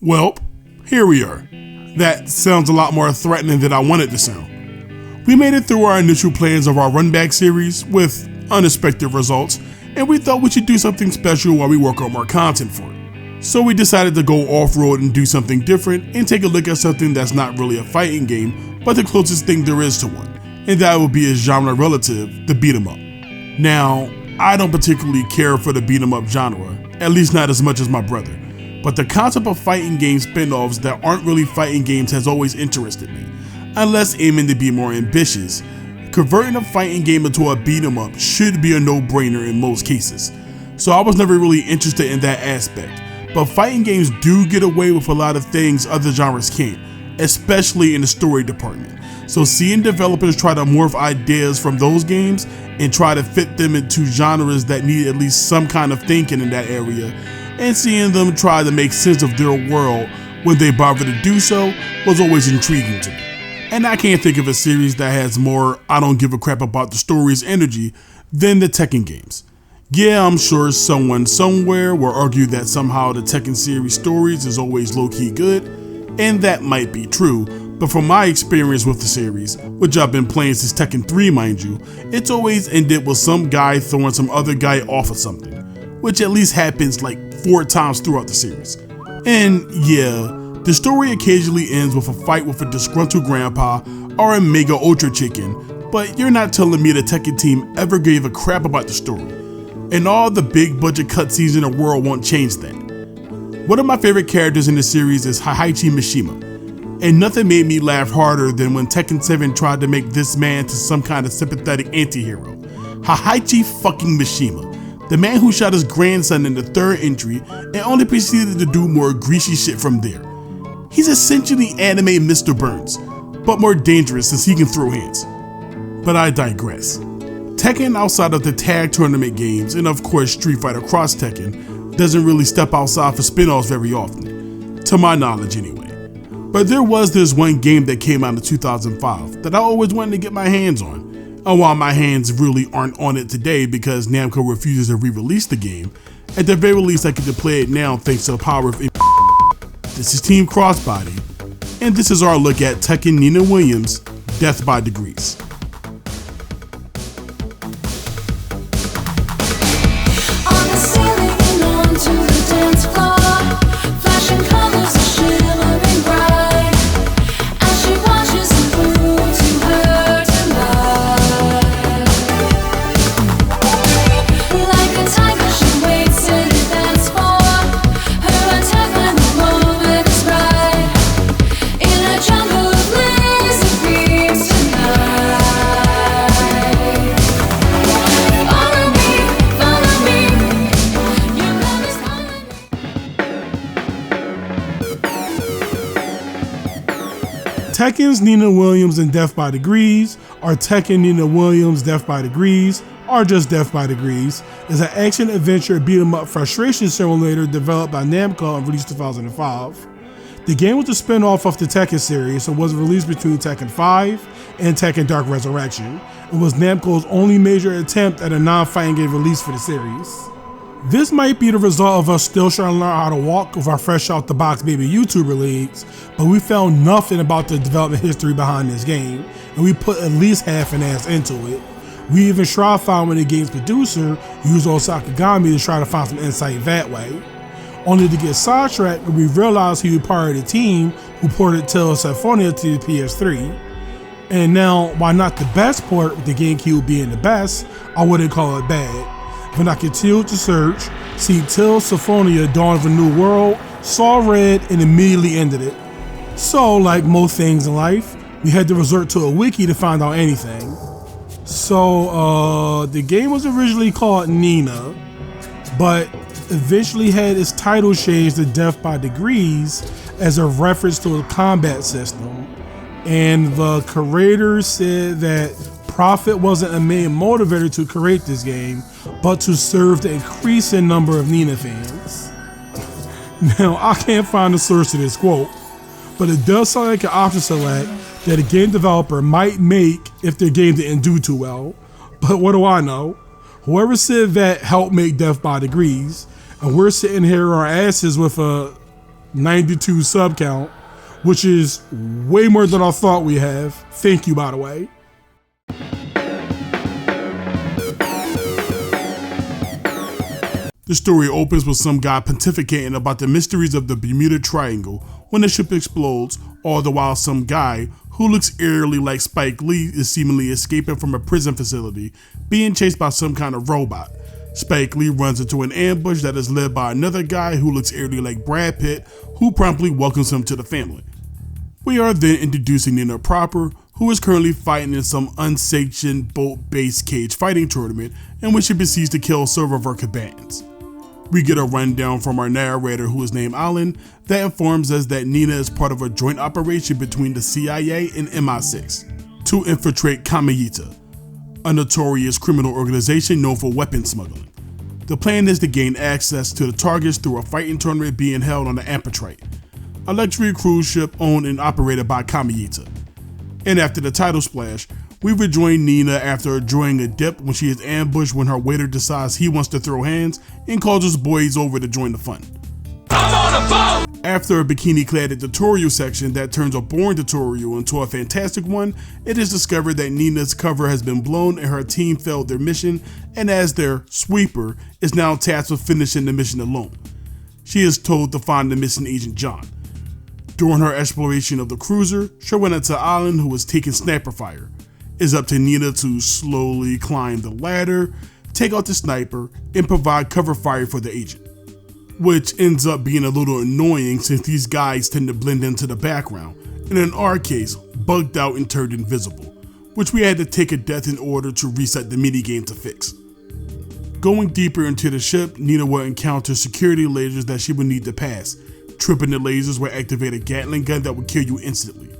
Well, here we are. That sounds a lot more threatening than I wanted to sound. We made it through our initial plans of our RunBack series with unexpected results, and we thought we should do something special while we work on more content for it. So we decided to go off-road and do something different and take a look at something that's not really a fighting game, but the closest thing there is to one, and that would be a genre relative, the beat 'em up. Now, I don't particularly care for the beat 'em up genre, at least not as much as my brother, but the concept of fighting game spin-offs that aren't really fighting games has always interested me, unless aiming to be more ambitious. Converting a fighting game into a beat 'em up should be a no-brainer in most cases, so I was never really interested in that aspect, but fighting games do get away with a lot of things other genres can't, especially in the story department. So seeing developers try to morph ideas from those games and try to fit them into genres that need at least some kind of thinking in that area, and seeing them try to make sense of their world when they bother to do so was always intriguing to me. And I can't think of a series that has more I don't give a crap about the story's energy than the Tekken games. Yeah, I'm sure someone somewhere will argue that somehow the Tekken series stories is always low-key good, and that might be true, but from my experience with the series, which I've been playing since Tekken 3 mind you, it's always ended with some guy throwing some other guy off of something, which at least happens like 4 times throughout the series. And yeah, the story occasionally ends with a fight with a disgruntled grandpa or a mega ultra chicken, but you're not telling me the Tekken team ever gave a crap about the story. And all the big budget cutscenes in the world won't change that. One of my favorite characters in the series is Heihachi Mishima, and nothing made me laugh harder than when Tekken 7 tried to make this man to some kind of sympathetic anti-hero. Heihachi fucking Mishima, the man who shot his grandson in the 3rd entry and only proceeded to do more greasy shit from there. He's essentially anime Mr. Burns, but more dangerous since he can throw hands. But I digress. Tekken outside of the tag tournament games, and of course Street Fighter Cross Tekken, doesn't really step outside for spin-offs very often, to my knowledge anyway. But there was this one game that came out in 2005 that I always wanted to get my hands on. And while my hands really aren't on it today because Namco refuses to re-release the game, at the very least I get to play it now thanks to the power of This is Team Crossbody, and this is our look at Tekken Nina Williams' Death by Degrees. Tekken's Nina Williams and Death by Degrees, or Tekken Nina Williams Death by Degrees, or just Death by Degrees, is an action-adventure beat-em-up frustration simulator developed by Namco and released in 2005. The game was a spin-off of the Tekken series and was released between Tekken 5 and Tekken Dark Resurrection, and was Namco's only major attempt at a non-fighting game release for the series. This might be the result of us still trying to learn how to walk with our fresh out the box baby YouTuber leagues, but we found nothing about the development history behind this game, and we put at least half an ass into it. We even tried following the game's producer, Yuzo Sakagami, to try to find some insight that way, only to get sidetracked when we realized he was part of the team who ported Tales of Symphonia to the PS3. And now, while not the best port, with the GameCube being the best, I wouldn't call it bad. When I continued to search, see Tales of Symphonia Dawn of a New World, saw red, and immediately ended it. So, like most things in life, we had to resort to a wiki to find out anything. So, the game was originally called Nina, but eventually had its title changed to Death by Degrees as a reference to a combat system. And the creator said that profit wasn't a main motivator to create this game, but to serve the increasing number of Nina fans. Now, I can't find the source of this quote, but it does sound like an option select that a game developer might make if their game didn't do too well. But what do I know? Whoever said that helped make Death by Degrees, and we're sitting here on our asses with a 92 sub count, which is way more than I thought we have. Thank you, by the way. The story opens with some guy pontificating about the mysteries of the Bermuda Triangle when the ship explodes, all the while some guy who looks eerily like Spike Lee is seemingly escaping from a prison facility, being chased by some kind of robot. Spike Lee runs into an ambush that is led by another guy who looks eerily like Brad Pitt, who promptly welcomes him to the family. We are then introducing Nina proper, who is currently fighting in some unsanctioned boat-based cage fighting tournament in which she proceeds to kill several of her combatants. We get a rundown from our narrator, who is named Alan, that informs us that Nina is part of a joint operation between the CIA and MI6 to infiltrate Kamiyita, a notorious criminal organization known for weapon smuggling. The plan is to gain access to the targets through a fighting tournament being held on the Amphitrite, a luxury cruise ship owned and operated by Kamiyita. And after the title splash, we rejoin Nina after enjoying a dip when she is ambushed when her waiter decides he wants to throw hands and calls his boys over to join the fun. I'm on a boat! After a bikini-clad tutorial section that turns a boring tutorial into a fantastic one, it is discovered that Nina's cover has been blown and her team failed their mission, and as their sweeper is now tasked with finishing the mission alone. She is told to find the missing agent John. During her exploration of the cruiser, she went into Alan, who was taking sniper fire. It's up to Nina to slowly climb the ladder, take out the sniper, and provide cover fire for the agent, which ends up being a little annoying since these guys tend to blend into the background, and in our case, bugged out and turned invisible, which we had to take a death in order to reset the minigame to fix. Going deeper into the ship, Nina will encounter security lasers that she will need to pass. Tripping the lasers will activate a Gatling gun that will kill you instantly.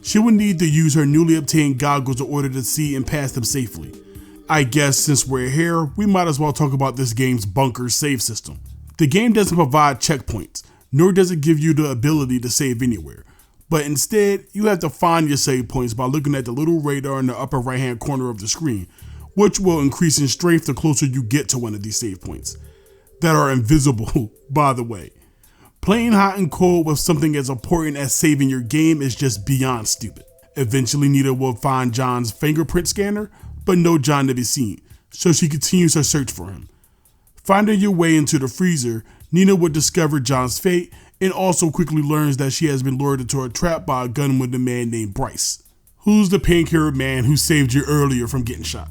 She will need to use her newly obtained goggles in order to see and pass them safely. I guess since we're here, we might as well talk about this game's bunker save system. The game doesn't provide checkpoints, nor does it give you the ability to save anywhere, but instead, you have to find your save points by looking at the little radar in the upper right hand corner of the screen, which will increase in strength the closer you get to one of these save points. That are invisible, by the way. Playing hot and cold with something as important as saving your game is just beyond stupid. Eventually, Nina will find John's fingerprint scanner, but no John to be seen, so she continues her search for him. Finding your way into the freezer, Nina will discover John's fate and also quickly learns that she has been lured into a trap by a gun-wielding man named Bryce, who's the pink-haired man who saved you earlier from getting shot.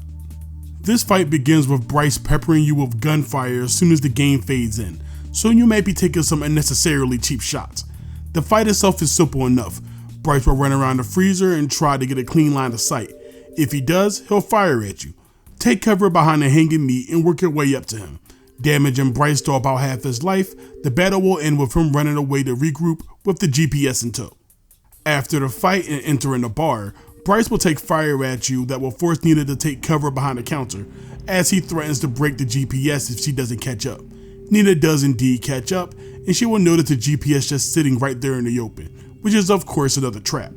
This fight begins with Bryce peppering you with gunfire as soon as the game fades in, so you may be taking some unnecessarily cheap shots. The fight itself is simple enough. Bryce will run around the freezer and try to get a clean line of sight. If he does, he'll fire at you. Take cover behind the hanging meat and work your way up to him. Damaging Bryce to about half his life, the battle will end with him running away to regroup with the GPS in tow. After the fight and entering the bar, Bryce will take fire at you that will force Nina to take cover behind the counter, as he threatens to break the GPS if she doesn't catch up. Nina does indeed catch up, and she will notice the GPS just sitting right there in the open, which is of course another trap.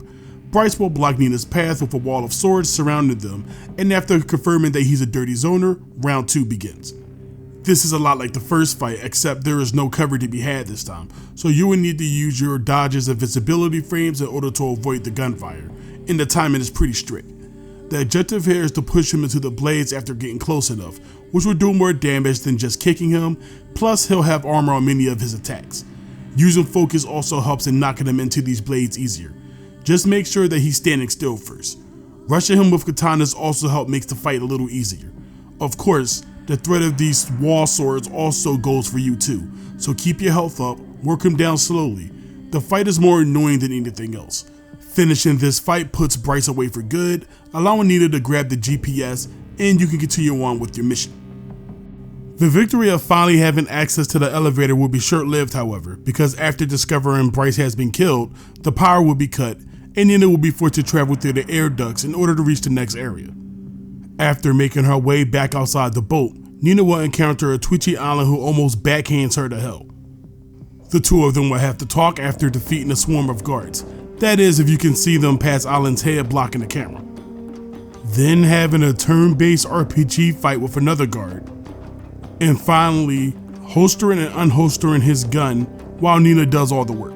Bryce will block Nina's path with a wall of swords surrounding them, and after confirming that he's a dirty zoner, round 2 begins. This is a lot like the first fight, except there is no cover to be had this time, so you will need to use your dodges and visibility frames in order to avoid the gunfire, and the timing is pretty strict. The objective here is to push him into the blades after getting close enough, which will do more damage than just kicking him, plus he'll have armor on many of his attacks. Using focus also helps in knocking him into these blades easier. Just make sure that he's standing still first. Rushing him with katanas also makes the fight a little easier. Of course, the threat of these wall swords also goes for you too, so keep your health up, work him down slowly. The fight is more annoying than anything else. Finishing this fight puts Bryce away for good, allowing Nina to grab the GPS, and you can continue on with your mission. The victory of finally having access to the elevator will be short-lived, however, because after discovering Bryce has been killed, the power will be cut, and Nina will be forced to travel through the air ducts in order to reach the next area. After making her way back outside the boat, Nina will encounter a twitchy Alan who almost backhands her to hell. The two of them will have to talk after defeating a swarm of guards. That is, if you can see them past Alan's head blocking the camera. Then having a turn-based RPG fight with another guard. And finally, holstering and unholstering his gun while Nina does all the work.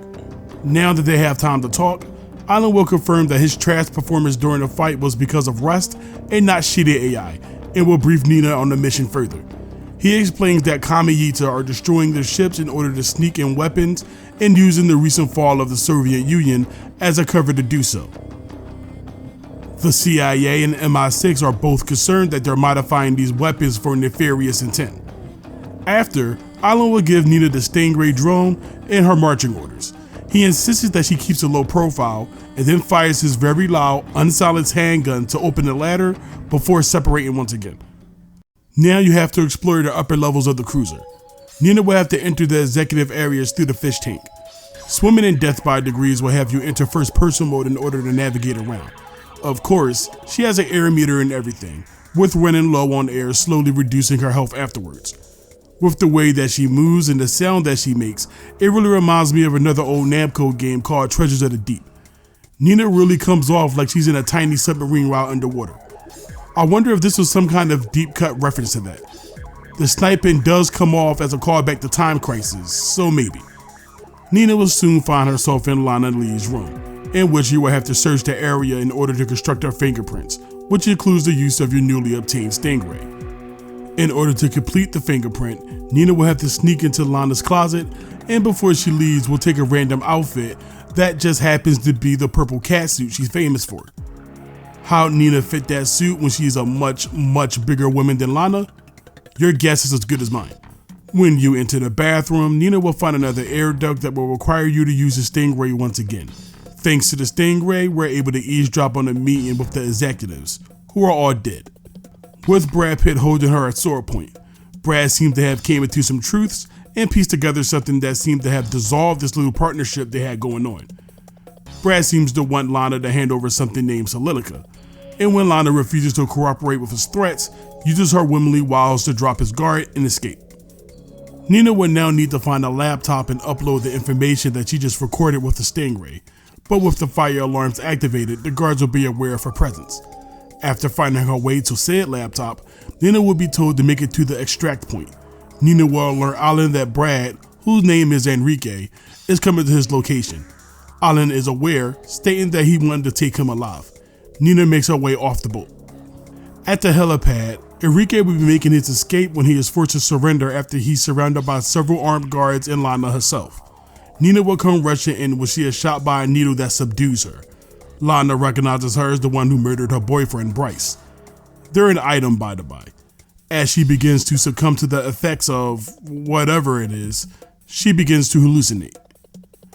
Now that they have time to talk, Alan will confirm that his trash performance during the fight was because of rust and not shitty AI, and will brief Nina on the mission further. He explains that Kamiyita are destroying their ships in order to sneak in weapons and using the recent fall of the Soviet Union as a cover to do so. The CIA and MI6 are both concerned that they're modifying these weapons for nefarious intent. After, Alan will give Nina the Stingray drone and her marching orders. He insists that she keeps a low profile and then fires his very loud, unsilenced handgun to open the ladder before separating once again. Now you have to explore the upper levels of the cruiser. Nina will have to enter the executive areas through the fish tank. Swimming in Death by Degrees will have you enter first person mode in order to navigate around. Of course, she has an air meter and everything, with running low on air slowly reducing her health afterwards. With the way that she moves and the sound that she makes, it really reminds me of another old Namco game called Treasures of the Deep. Nina really comes off like she's in a tiny submarine while underwater. I wonder if this was some kind of deep cut reference to that. The sniping does come off as a callback to Time Crisis, so maybe. Nina will soon find herself in Lana Lee's room, in which you will have to search the area in order to construct her fingerprints, which includes the use of your newly obtained Stingray. In order to complete the fingerprint, Nina will have to sneak into Lana's closet, and before she leaves will take a random outfit that just happens to be the purple catsuit she's famous for. How Nina fit that suit when she's a much bigger woman than Lana? Your guess is as good as mine. When you enter the bathroom, Nina will find another air duct that will require you to use the Stingray once again. Thanks to the Stingray, we're able to eavesdrop on a meeting with the executives, who are all dead. With Brad Pitt holding her at sword point, Brad seemed to have came into some truths and pieced together something that seemed to have dissolved this little partnership they had going on. Brad seems to want Lana to hand over something named Solidica, and when Lana refuses to cooperate with his threats, uses her womanly wiles to drop his guard and escape. Nina would now need to find a laptop and upload the information that she just recorded with the Stingray, but with the fire alarms activated, the guards will be aware of her presence. After finding her way to said laptop, Nina will be told to make it to the extract point. Nina will alert Alan that Brad, whose name is Enrique, is coming to his location. Alan is aware, stating that he wanted to take him alive. Nina makes her way off the boat. At the helipad, Enrique will be making his escape when he is forced to surrender after he's surrounded by several armed guards and Lana herself. Nina will come rushing in when she is shot by a needle that subdues her. Lana recognizes her as the one who murdered her boyfriend, Bryce. They're an item, by the by. As she begins to succumb to the effects of whatever it is, she begins to hallucinate.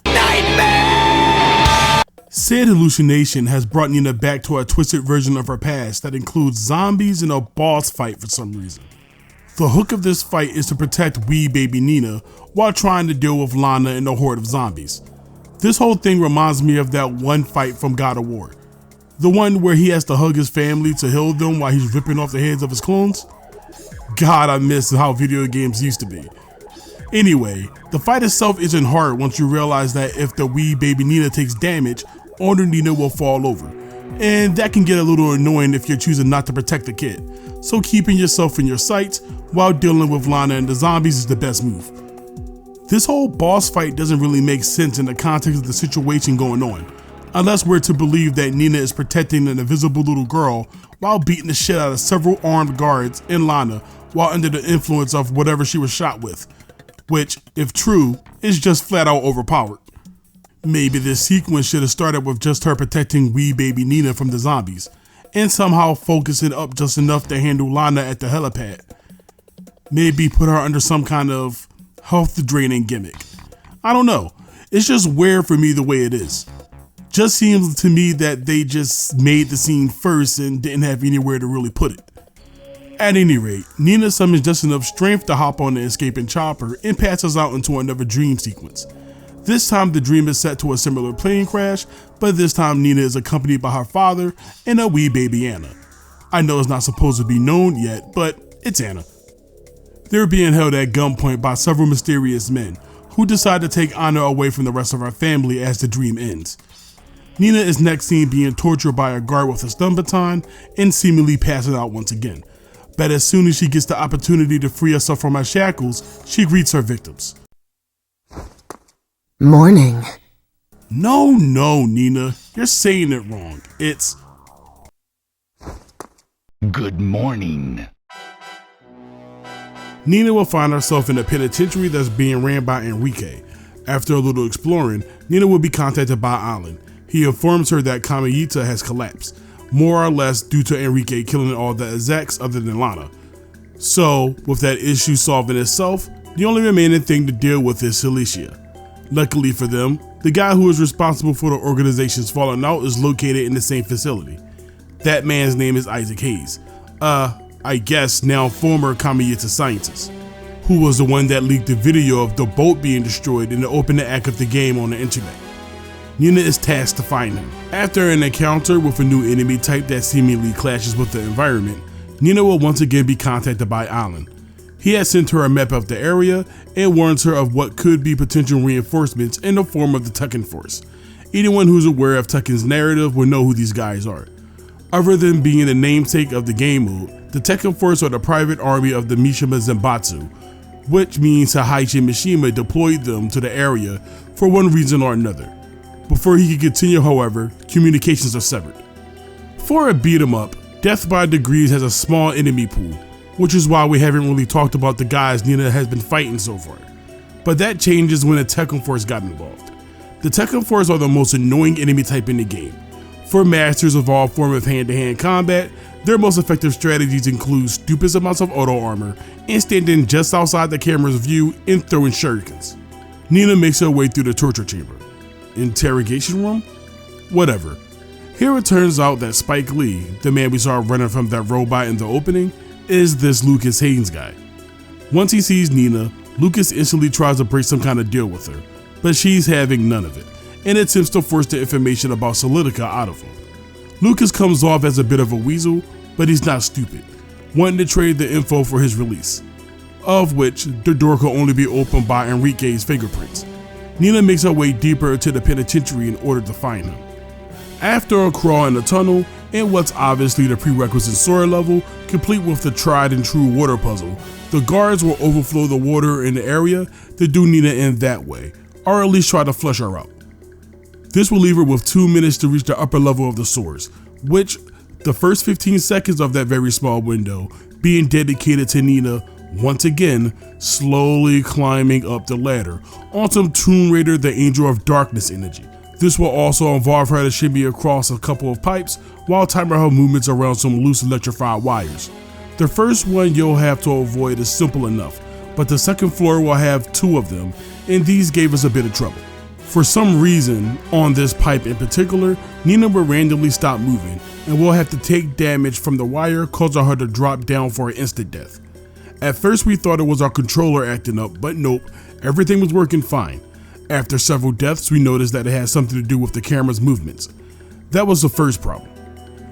Nightmare! Said hallucination has brought Nina back to a twisted version of her past that includes zombies and a boss fight for some reason. The hook of this fight is to protect wee baby Nina while trying to deal with Lana and the horde of zombies. This whole thing reminds me of that one fight from God of War. The one where he has to hug his family to heal them while he's ripping off the heads of his clones. God, I miss how video games used to be. Anyway, the fight itself isn't hard once you realize that if the wee baby Nina takes damage, older Nina will fall over. And that can get a little annoying if you're choosing not to protect the kid. So keeping yourself in your sights while dealing with Lana and the zombies is the best move. This whole boss fight doesn't really make sense in the context of the situation going on, unless we're to believe that Nina is protecting an invisible little girl while beating the shit out of several armed guards and Lana while under the influence of whatever she was shot with, which, if true, is just flat out overpowered. Maybe this sequence should have started with just her protecting wee baby Nina from the zombies, and somehow focus it up just enough to handle Lana at the helipad. Maybe put her under some kind of health draining gimmick. I don't know, it's just weird for me the way it is. Just seems to me that they just made the scene first and didn't have anywhere to really put it. At any rate, Nina summons just enough strength to hop on the escaping chopper and passes out into another dream sequence. This time the dream is set to a similar plane crash, but this time Nina is accompanied by her father and a wee baby Anna. I know it's not supposed to be known yet, but it's Anna. They're being held at gunpoint by several mysterious men who decide to take Anna away from the rest of her family as the dream ends. Nina is next seen being tortured by a guard with a stun baton and seemingly passing out once again. But as soon as she gets the opportunity to free herself from her shackles, she greets her victims. Morning. No, Nina. You're saying it wrong. It's Good morning. Nina will find herself in a penitentiary that's being ran by Enrique. After a little exploring, Nina will be contacted by Alan. He informs her that Kamiyita has collapsed, more or less due to Enrique killing all the execs other than Lana. So, with that issue solved in itself, the only remaining thing to deal with is Celicia. Luckily for them, the guy who is responsible for the organization's falling out is located in the same facility. That man's name is Isaac Hayes. I guess now former Kamiyita scientist, who was the one that leaked the video of the boat being destroyed in the opening act of the game on the internet. Nina is tasked to find him. After an encounter with a new enemy type that seemingly clashes with the environment, Nina will once again be contacted by Alan. He has sent her a map of the area and warns her of what could be potential reinforcements in the form of the Tekken Force. Anyone who's aware of Tekken's narrative will know who these guys are. Other than being the namesake of the game mode, the Tekken Force are the private army of the Mishima Zanbatsu, which means Heihachi Mishima deployed them to the area for one reason or another. Before he can continue, however, communications are severed. For a beat 'em up, Death by Degrees has a small enemy pool, which is why we haven't really talked about the guys Nina has been fighting so far. But that changes when the Tekken Force got involved. The Tekken Force are the most annoying enemy type in the game. For masters of all form of hand-to-hand combat, their most effective strategies include stupid amounts of auto armor and standing just outside the camera's view and throwing shurikens. Nina makes her way through the torture chamber. Interrogation room? Whatever. Here it turns out that Spike Lee, the man we saw running from that robot in the opening, is this Lucas Haynes guy. Once he sees Nina, Lucas instantly tries to break some kind of deal with her, but she's having none of it, and attempts to force the information about Solidica out of him. Lucas comes off as a bit of a weasel, but he's not stupid, wanting to trade the info for his release, of which the door could only be opened by Enrique's fingerprints. Nina makes her way deeper into the penitentiary in order to find him. After a crawl in the tunnel, and what's obviously the prerequisite sword level, complete with the tried and true water puzzle, the guards will overflow the water in the area to do Nina in that way, or at least try to flush her out. This will leave her with 2 minutes to reach the upper level of the swords, which the first 15 seconds of that very small window being dedicated to Nina once again slowly climbing up the ladder on some Tomb Raider the Angel of Darkness energy. This will also involve her to shimmy across a couple of pipes while timing her movements around some loose electrified wires. The first one you'll have to avoid is simple enough, but the second floor will have 2 of them, and these gave us a bit of trouble. For some reason, on this pipe in particular, Nina will randomly stop moving, and will have to take damage from the wire, causing her to drop down for an instant death. At first we thought it was our controller acting up, but nope, everything was working fine. After several deaths, we noticed that it had something to do with the camera's movements. That was the first problem.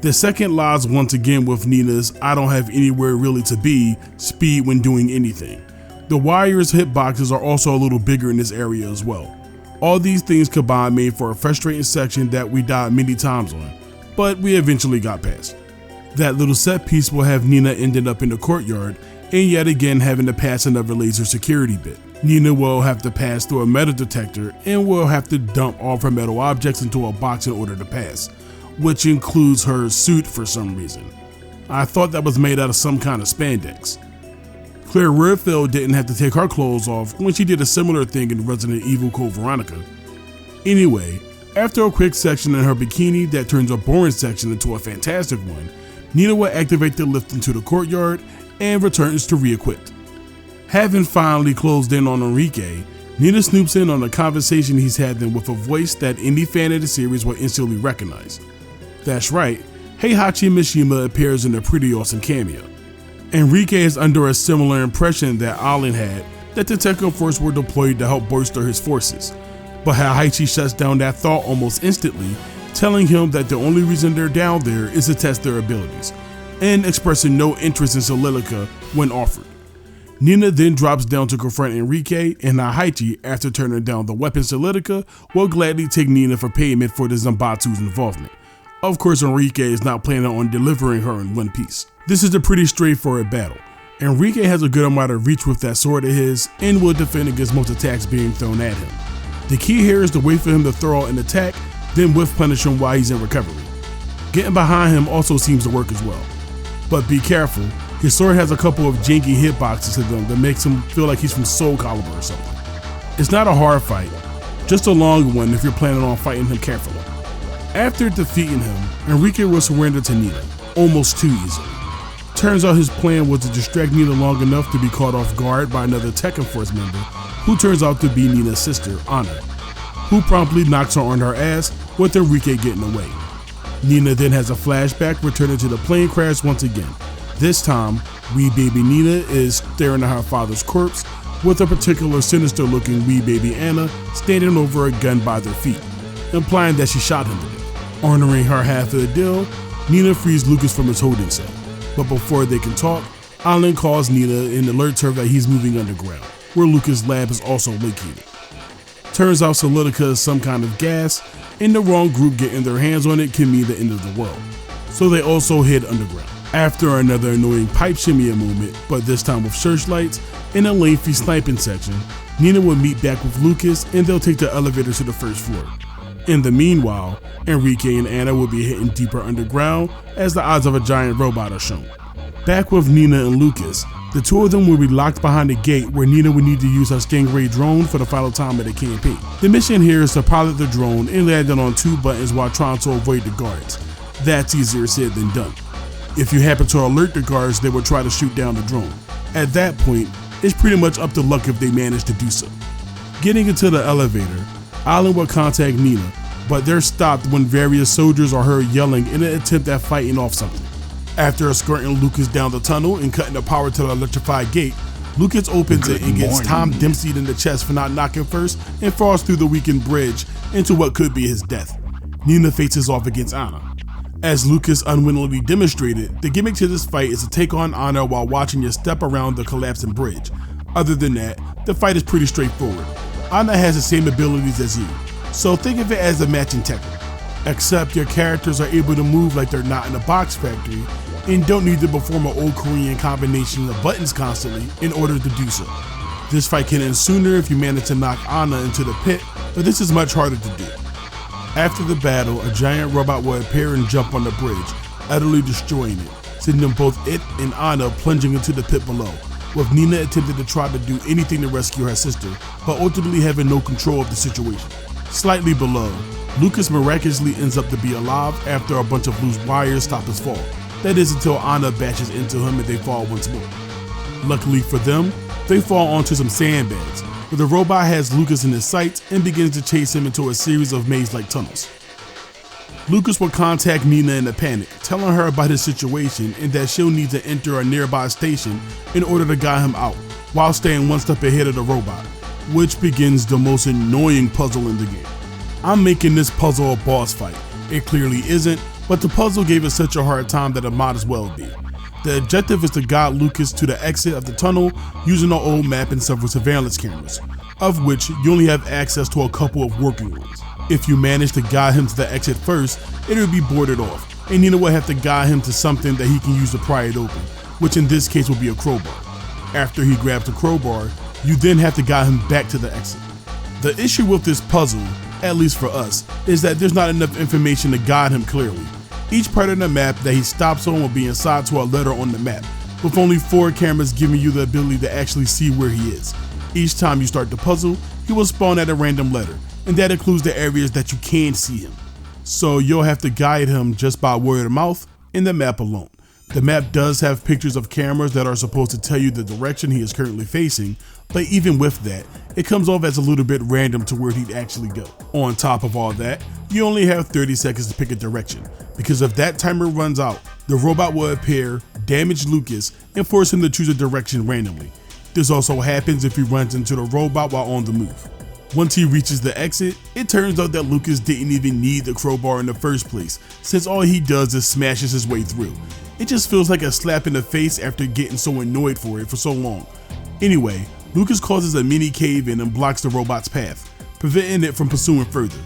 The second lies once again with Nina's "I don't have anywhere really to be" speed when doing anything. The wire's hitboxes are also a little bigger in this area as well. All these things combined made for a frustrating section that we died many times on, but we eventually got past. That little set piece will have Nina ending up in the courtyard and yet again having to pass another laser security bit. Nina will have to pass through a metal detector and will have to dump all of her metal objects into a box in order to pass, which includes her suit for some reason. I thought that was made out of some kind of spandex. Claire Redfield didn't have to take her clothes off when she did a similar thing in Resident Evil Code Veronica. Anyway, after a quick section in her bikini that turns a boring section into a fantastic one, Nina will activate the lift into the courtyard and returns to re-equipped. Having finally closed in on Enrique, Nina snoops in on a conversation he's had then with a voice that any fan of the series will instantly recognize. That's right, Heihachi Mishima appears in a pretty awesome cameo. Enrique is under a similar impression that Alan had, that the Tekken Force were deployed to help bolster his forces, but Heihachi shuts down that thought almost instantly, telling him that the only reason they're down there is to test their abilities, and expressing no interest in Solidica when offered. Nina then drops down to confront Enrique, and Heihachi, after turning down the weapon Solidica, will gladly take Nina for payment for the Zanbatsu's involvement. Of course, Enrique is not planning on delivering her in one piece. This is a pretty straightforward battle. Enrique has a good amount of reach with that sword of his and will defend against most attacks being thrown at him. The key here is to wait for him to throw out an attack, then whiff punish him while he's in recovery. Getting behind him also seems to work as well. But be careful, his sword has a couple of janky hitboxes to them that makes him feel like he's from Soul Calibur or something. It's not a hard fight, just a long one if you're planning on fighting him carefully. After defeating him, Enrique will surrender to Nina, almost too easily. Turns out his plan was to distract Nina long enough to be caught off guard by another Tekken Force member, who turns out to be Nina's sister, Ana, who promptly knocks her on her ass with Enrique getting away. Nina then has a flashback returning to the plane crash once again. This time, wee baby Nina is staring at her father's corpse with a particular sinister looking wee baby Anna standing over a gun by their feet, implying that she shot him to death. Honoring her half of the deal, Nina frees Lucas from his holding cell. But before they can talk, Alan calls Nina and alerts her that he's moving underground, where Lucas' lab is also located. Turns out Solidica is some kind of gas, and the wrong group getting their hands on it can mean the end of the world. So they also head underground. After another annoying pipe shimmy moment, but this time with searchlights, in a lengthy sniping section, Nina will meet back with Lucas and they'll take the elevator to the first floor. In the meanwhile, Enrique and Anna will be hitting deeper underground as the odds of a giant robot are shown. Back with Nina and Lucas, the two of them will be locked behind a gate where Nina would need to use her Stingray drone for the final time of the campaign. The mission here is to pilot the drone and land it on 2 buttons while trying to avoid the guards. That's easier said than done. If you happen to alert the guards, they will try to shoot down the drone. At that point, it's pretty much up to luck if they manage to do so. Getting into the elevator, Alan will contact Nina, but they're stopped when various soldiers are heard yelling in an attempt at fighting off something. After escorting Lucas down the tunnel and cutting the power to the electrified gate, Lucas opens it and gets Tom Dempsey'd in the chest for not knocking first and falls through the weakened bridge into what could be his death. Nina faces off against Anna. As Lucas unwittingly demonstrated, the gimmick to this fight is to take on Anna while watching you step around the collapsing bridge. Other than that, the fight is pretty straightforward. Anna has the same abilities as you, so think of it as a match in Tekken. Except your characters are able to move like they're not in a box factory and don't need to perform an old Korean combination of buttons constantly in order to do so. This fight can end sooner if you manage to knock Anna into the pit, but this is much harder to do. After the battle, a giant robot will appear and jump on the bridge, utterly destroying it, sending both it and Anna plunging into the pit below, with Nina attempting to try to do anything to rescue her sister, but ultimately having no control of the situation. Slightly below, Lucas miraculously ends up to be alive after a bunch of loose wires stop his fall. That is until Anna bashes into him and they fall once more. Luckily for them, they fall onto some sandbags, where the robot has Lucas in his sights and begins to chase him into a series of maze-like tunnels. Lucas will contact Nina in a panic, telling her about his situation and that she'll need to enter a nearby station in order to guide him out, while staying one step ahead of the robot, which begins the most annoying puzzle in the game. I'm making this puzzle a boss fight. It clearly isn't, but the puzzle gave it such a hard time that it might as well be. The objective is to guide Lucas to the exit of the tunnel using an old map and several surveillance cameras, of which you only have access to a couple of working ones. If you manage to guide him to the exit first, it will be boarded off, and Nina will have to guide him to something that he can use to pry it open, which in this case will be a crowbar. After he grabs the crowbar, you then have to guide him back to the exit. The issue with this puzzle, at least for us, is that there's not enough information to guide him clearly. Each part of the map that he stops on will be assigned to a letter on the map, with only 4 cameras giving you the ability to actually see where he is. Each time you start the puzzle, he will spawn at a random letter, and that includes the areas that you can see him. So you'll have to guide him just by word of mouth and the map alone. The map does have pictures of cameras that are supposed to tell you the direction he is currently facing, but even with that, it comes off as a little bit random to where he'd actually go. On top of all that, you only have 30 seconds to pick a direction, because if that timer runs out, the robot will appear, damage Lucas, and force him to choose a direction randomly. This also happens if he runs into the robot while on the move. Once he reaches the exit, it turns out that Lucas didn't even need the crowbar in the first place, since all he does is smashes his way through. It just feels like a slap in the face after getting so annoyed for it for so long. Anyway, Lucas causes a mini cave-in and blocks the robot's path, preventing it from pursuing further.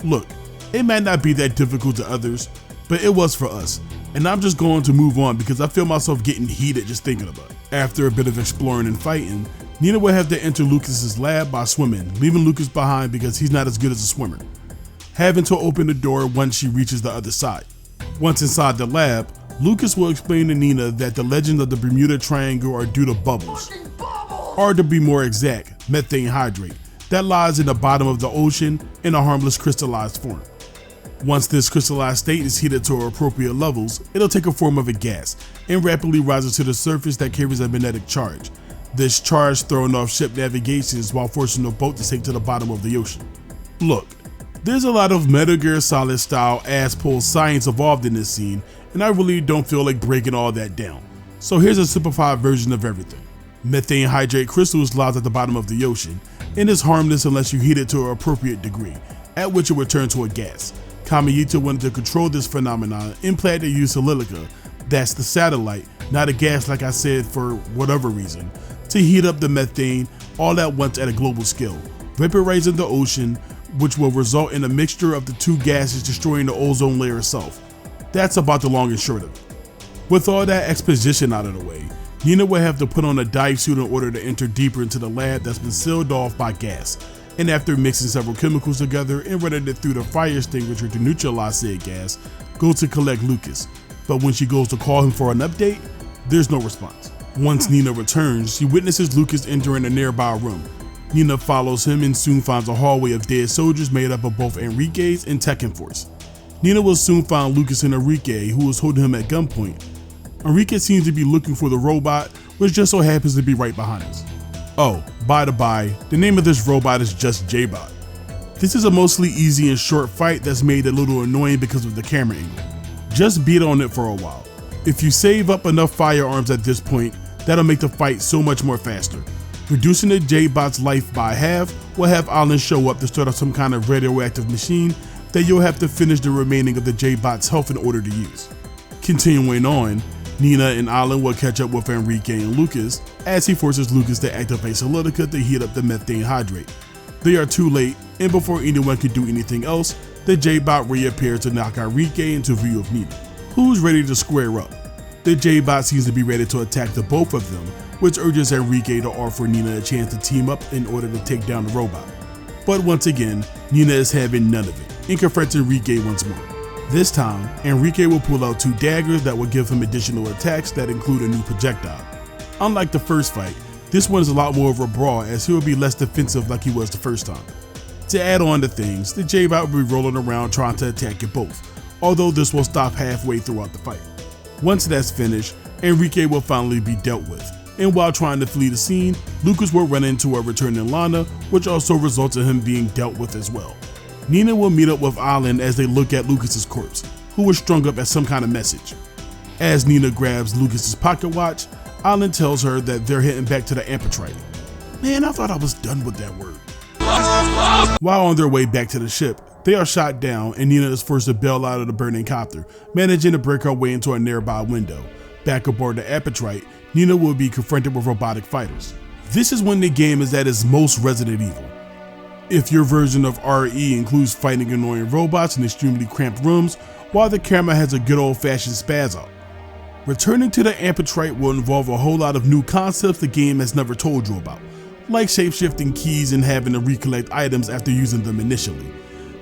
Look, it might not be that difficult to others, but it was for us, and I'm just going to move on because I feel myself getting heated just thinking about it. After a bit of exploring and fighting, Nina will have to enter Lucas's lab by swimming, leaving Lucas behind because he's not as good as a swimmer, having to open the door once she reaches the other side. Once inside the lab, Lucas will explain to Nina that the legends of the Bermuda Triangle are due to bubbles, or to be more exact, methane hydrate, that lies in the bottom of the ocean in a harmless crystallized form. Once this crystallized state is heated to appropriate levels, it'll take a form of a gas and rapidly rises to the surface that carries a magnetic charge. This charge thrown off ship navigations while forcing the boat to sink to the bottom of the ocean. Look, there's a lot of Metal Gear Solid style ass-pull science involved in this scene, and I really don't feel like breaking all that down. So here's a simplified version of everything. Methane hydrate crystals lies at the bottom of the ocean, and is harmless unless you heat it to an appropriate degree, at which it will turn to a gas. Kamiyuta wanted to control this phenomenon and planned to use silica, that's the satellite, not a gas like I said for whatever reason, to heat up the methane all at once at a global scale, vaporizing the ocean, which will result in a mixture of the two gases destroying the ozone layer itself. That's about the long and short of it. With all that exposition out of the way, Nina will have to put on a dive suit in order to enter deeper into the lab that's been sealed off by gas, and after mixing several chemicals together and running it through the fire extinguisher to neutralize said gas, go to collect Lucas. But when she goes to call him for an update, there's no response. Once Nina returns, she witnesses Lucas entering a nearby room. Nina follows him and soon finds a hallway of dead soldiers made up of both Enrique's and Tekken Force. Nina will soon find Lucas and Enrique, who was holding him at gunpoint. Enrique seems to be looking for the robot, which just so happens to be right behind us. Oh, by the by, the name of this robot is just J-Bot. This is a mostly easy and short fight that's made a little annoying because of the camera angle. Just beat on it for a while. If you save up enough firearms at this point, that'll make the fight so much more faster. Reducing the J-Bot's life by half will have Alan show up to start up some kind of radioactive machine that you'll have to finish the remaining of the J-Bot's health in order to use. Continuing on, Nina and Alan will catch up with Enrique and Lucas as he forces Lucas to activate silica to heat up the methane hydrate. They are too late, and before anyone can do anything else, the J-Bot reappears to knock Enrique into view of Nina, who's ready to square up. The J-Bot seems to be ready to attack the both of them, which urges Enrique to offer Nina a chance to team up in order to take down the robot. But once again, Nina is having none of it and confronts Enrique once more. This time, Enrique will pull out two daggers that will give him additional attacks that include a new projectile. Unlike the first fight, this one is a lot more of a brawl as he will be less defensive like he was the first time. To add on to things, the J-Bot will be rolling around trying to attack you both, although this will stop halfway throughout the fight. Once that's finished, Enrique will finally be dealt with, and while trying to flee the scene, Lucas will run into a returning Lana, which also results in him being dealt with as well. Nina will meet up with Alan as they look at Lucas's corpse, who was strung up as some kind of message. As Nina grabs Lucas's pocket watch, Alan tells her that they're heading back to the Amphitrite. Man, I thought I was done with that word. While on their way back to the ship, they are shot down and Nina is forced to bail out of the burning copter, managing to break her way into a nearby window. Back aboard the Amphitrite, Nina will be confronted with robotic fighters. This is when the game is at its most Resident Evil. If your version of RE includes fighting annoying robots in extremely cramped rooms, while the camera has a good old-fashioned spaz out. Returning to the Amphitrite will involve a whole lot of new concepts the game has never told you about, like shape-shifting keys and having to recollect items after using them initially.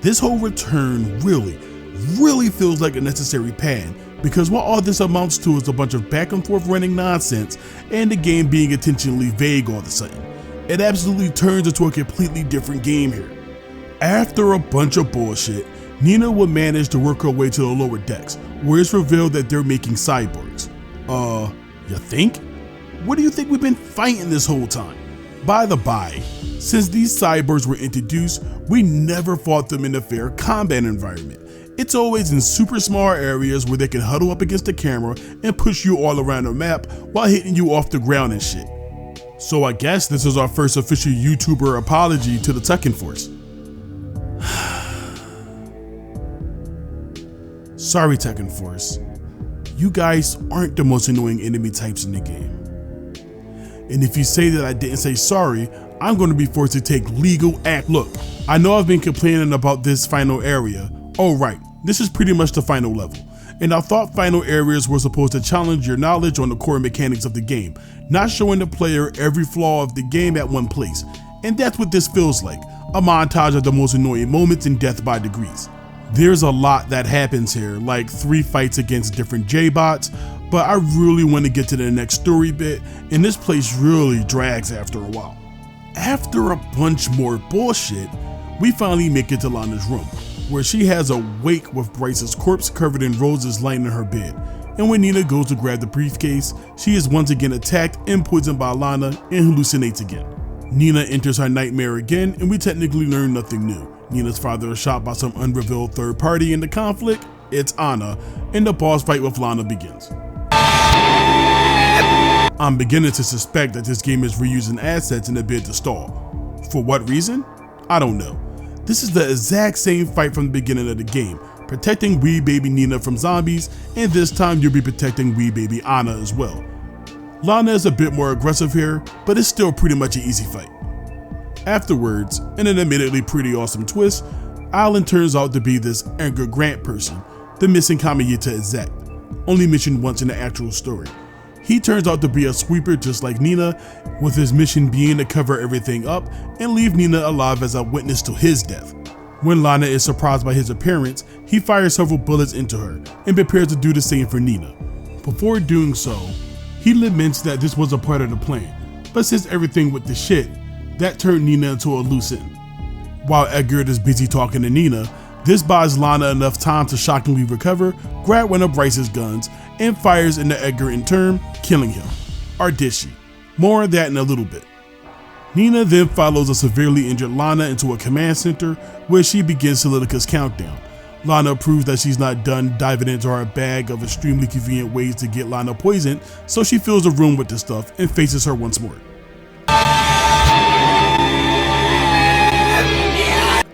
This whole return really feels like a necessary pad, because what all this amounts to is a bunch of back and forth running nonsense and the game being intentionally vague all of a sudden. It absolutely turns into a completely different game here. After a bunch of bullshit, Nina will manage to work her way to the lower decks, where it's revealed that they're making cyborgs. You think? What do you think we've been fighting this whole time? By the by, since these cyborgs were introduced, we never fought them in a fair combat environment. It's always in super small areas where they can huddle up against the camera and push you all around the map while hitting you off the ground and shit. So I guess this is our first official YouTuber apology to the Tekken Force. Sorry Tekken Force, you guys aren't the most annoying enemy types in the game. And if you say that I didn't say sorry, I'm going to be forced to take legal act. Look, I know I've been complaining about this final area. Oh right, this is pretty much the final level. and I thought final areas were supposed to challenge your knowledge on the core mechanics of the game, not showing the player every flaw of the game at one place. And that's what this feels like, a montage of the most annoying moments and death by degrees. There's a lot that happens here, like 3 fights against different J-bots, but I really want to get to the next story bit, and this place really drags after a while. After a bunch more bullshit, we finally make it to Lana's room, where she has a wake with Bryce's corpse covered in roses lying in her bed, and when Nina goes to grab the briefcase, she is once again attacked and poisoned by Lana and hallucinates again. Nina enters her nightmare again, and we technically learn nothing new. Nina's father is shot by some unrevealed third party in the conflict, it's Anna, and the boss fight with Lana begins. I'm beginning to suspect that this game is reusing assets in a bid to stall. For what reason? I don't know. This is the exact same fight from the beginning of the game, protecting wee baby Nina from zombies, and this time you'll be protecting wee baby Anna as well. Lana is a bit more aggressive here, but it's still pretty much an easy fight. Afterwards, in an admittedly pretty awesome twist, Alan turns out to be this Edgar Grant person, the missing Kamiyuta exec, only mentioned once in the actual story. He turns out to be a sweeper just like Nina, with his mission being to cover everything up and leave Nina alive as a witness to his death. When Lana is surprised by his appearance, he fires several bullets into her and prepares to do the same for Nina. Before doing so, he laments that this was a part of the plan, but since everything with the shit, that turned Nina into a loose end. While Edgar is busy talking to Nina, this buys Lana enough time to shockingly recover, grab one of Bryce's guns, and fires into Edgar in turn, killing him. Or did she? More on that in a little bit. Nina then follows a severely injured Lana into a command center where she begins Solitica's countdown. Lana proves that she's not done diving into her bag of extremely convenient ways to get Lana poisoned, so she fills the room with the stuff and faces her once more.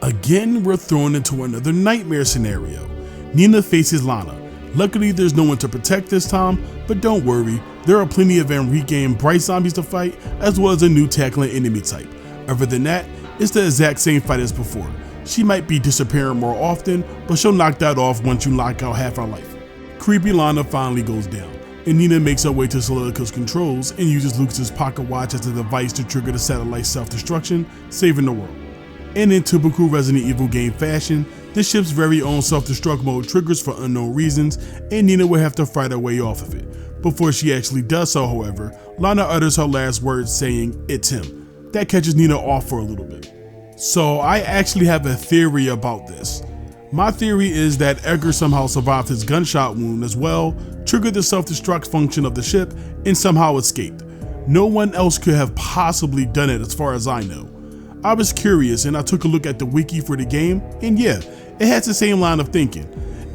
Again, we're thrown into another nightmare scenario. Nina faces Lana. Luckily, there's no one to protect this time, but don't worry, there are plenty of Enrique and Bryce zombies to fight, as well as a new tackling enemy type. Other than that, it's the exact same fight as before. She might be disappearing more often, but she'll knock that off once you knock out half her life. Creepy Lana finally goes down, and Nina makes her way to Solitica's controls and uses Lucas's pocket watch as a device to trigger the satellite's self-destruction, saving the world. And in typical Resident Evil game fashion, the ship's very own self-destruct mode triggers for unknown reasons, and Nina will have to fight her way off of it. Before she actually does so, however, Lana utters her last words saying, "It's him." That catches Nina off for a little bit. So I actually have a theory about this. My theory is that Edgar somehow survived his gunshot wound as well, triggered the self-destruct function of the ship, and somehow escaped. No one else could have possibly done it as far as I know. I was curious and I took a look at the wiki for the game, and yeah, it has the same line of thinking.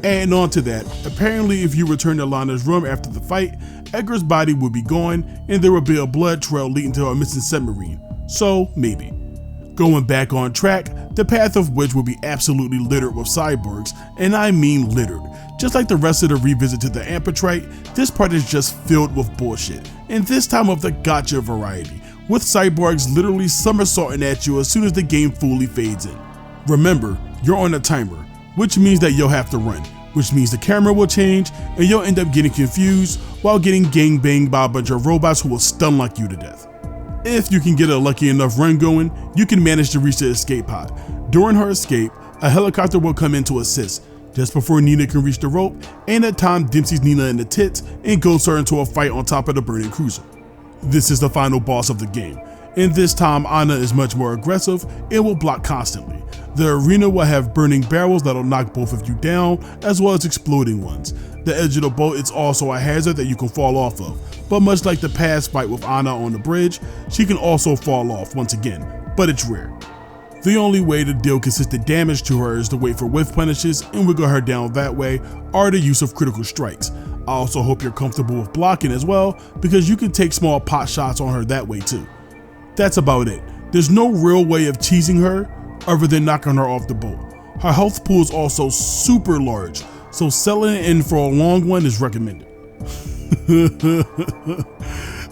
Adding on to that, apparently if you return to Lana's room after the fight, Edgar's body would be gone and there would be a blood trail leading to a missing submarine. So maybe. Going back on track, the path of which will be absolutely littered with cyborgs, and I mean littered. Just like the rest of the revisit to the Amphitrite, this part is just filled with bullshit, and this time of the gotcha variety, with cyborgs literally somersaulting at you as soon as the game fully fades in. Remember, you're on a timer, which means that you'll have to run, which means the camera will change and you'll end up getting confused while getting gangbanged by a bunch of robots who will stun like you to death. If you can get a lucky enough run going, you can manage to reach the escape pod. During her escape, a helicopter will come in to assist, just before Nina can reach the rope, and at times Dempsey's Nina in the tits and goes her into a fight on top of the burning cruiser. This is the final boss of the game, and this time Anna is much more aggressive and will block constantly. The arena will have burning barrels that'll knock both of you down, as well as exploding ones. The edge of the boat is also a hazard that you can fall off of, but much like the past fight with Anna on the bridge, she can also fall off once again, but it's rare. The only way to deal consistent damage to her is to wait for whiff punishes and wiggle her down that way, or the use of critical strikes. I also hope you're comfortable with blocking as well, because you can take small pot shots on her that way too. That's about it. There's no real way of cheesing her other than knocking her off the boat. Her health pool is also super large, so selling it in for a long one is recommended.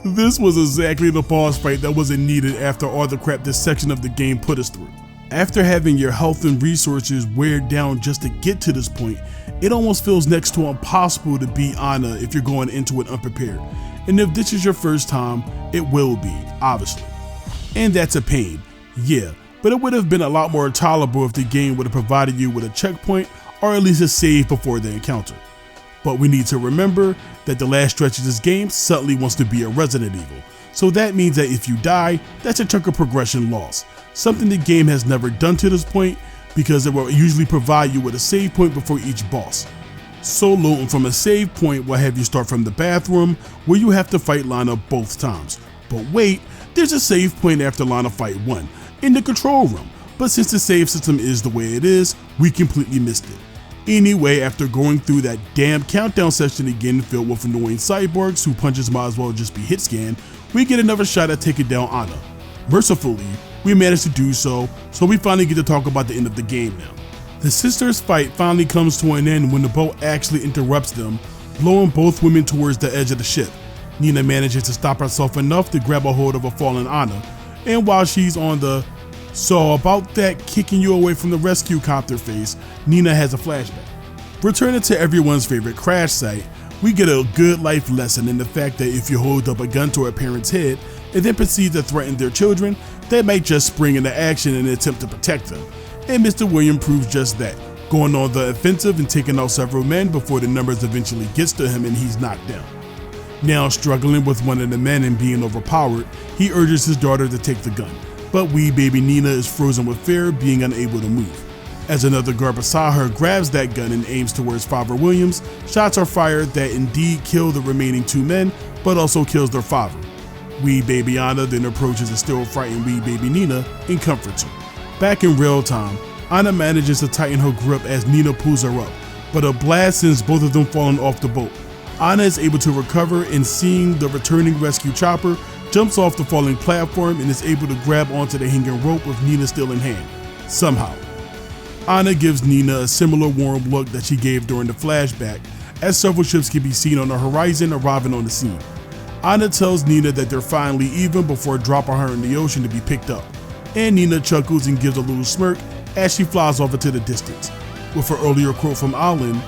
This was exactly the boss fight that wasn't needed after all the crap this section of the game put us through. After having your health and resources wear down just to get to this point, it almost feels next to impossible to beat Ana if you're going into it unprepared. And if this is your first time, it will be, obviously. And that's a pain, yeah, but it would have been a lot more tolerable if the game would have provided you with a checkpoint or at least a save before the encounter. But we need to remember that the last stretch of this game suddenly wants to be a Resident Evil, so that means that if you die, that's a chunk of progression lost, something the game has never done to this point because it will usually provide you with a save point before each boss. Soloing from a save point will have you start from the bathroom where you have to fight Lana both times. But wait, there's a save point after Lana fight 1, in the control room, but since the save system is the way it is, we completely missed it. Anyway, after going through that damn countdown session again filled with annoying cyborgs who punches might as well just be hit scan, we get another shot at taking down Ana. Mercifully, we managed to do so we finally get to talk about the end of the game now. The sisters' fight finally comes to an end when the boat actually interrupts them, blowing both women towards the edge of the ship. Nina manages to stop herself enough to grab a hold of a fallen Ana, and while she's on the "so about that kicking you away from the rescue copter" face, Nina has a flashback. Returning to everyone's favorite crash site, we get a good life lesson in the fact that if you hold up a gun to a parent's head and then proceed to threaten their children, they might just spring into action in an attempt to protect them. And Mr. William proves just that, going on the offensive and taking out several men before the numbers eventually gets to him and he's knocked down. Now struggling with one of the men and being overpowered, he urges his daughter to take the gun, but wee baby Nina is frozen with fear, being unable to move. As another guard beside her grabs that gun and aims towards Father Williams, shots are fired that indeed kill the remaining 2 men, but also kills their father. Wee baby Ana then approaches the still frightened wee baby Nina and comforts her. Back in real time, Ana manages to tighten her grip as Nina pulls her up, but a blast sends both of them falling off the boat. Ana is able to recover and, seeing the returning rescue chopper, jumps off the falling platform and is able to grab onto the hanging rope with Nina still in hand, somehow. Ana gives Nina a similar warm look that she gave during the flashback, as several ships can be seen on the horizon arriving on the scene. Ana tells Nina that they're finally even before dropping her in the ocean to be picked up, and Nina chuckles and gives a little smirk as she flies off into the distance. With her earlier quote from Alan,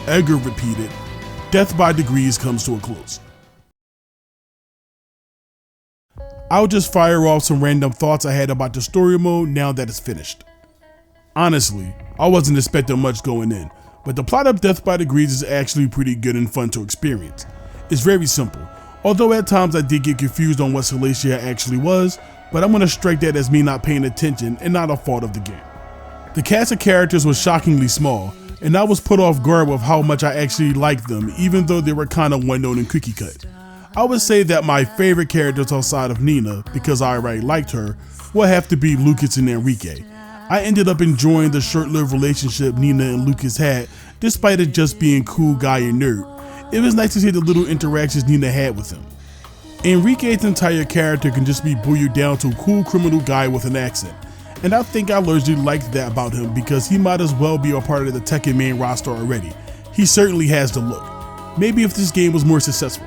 Edgar repeated, "Death by degrees comes to a close." I'll just fire off some random thoughts I had about the story mode now that it's finished. Honestly, I wasn't expecting much going in, but the plot of Death by Degrees is actually pretty good and fun to experience. It's very simple, although at times I did get confused on what Celacia actually was, but I'm going to strike that as me not paying attention and not a fault of the game. The cast of characters was shockingly small, and I was put off guard with how much I actually liked them, even though they were kind of one-note and cookie cut. I would say that my favorite characters outside of Nina, because I already liked her, would have to be Lucas and Enrique. I ended up enjoying the short-lived relationship Nina and Lucas had, despite it just being cool guy and nerd. It was nice to see the little interactions Nina had with him. Enrique's entire character can just be boiled down to a cool criminal guy with an accent, and I think I largely liked that about him because he might as well be a part of the Tekken main roster already. He certainly has the look. Maybe if this game was more successful.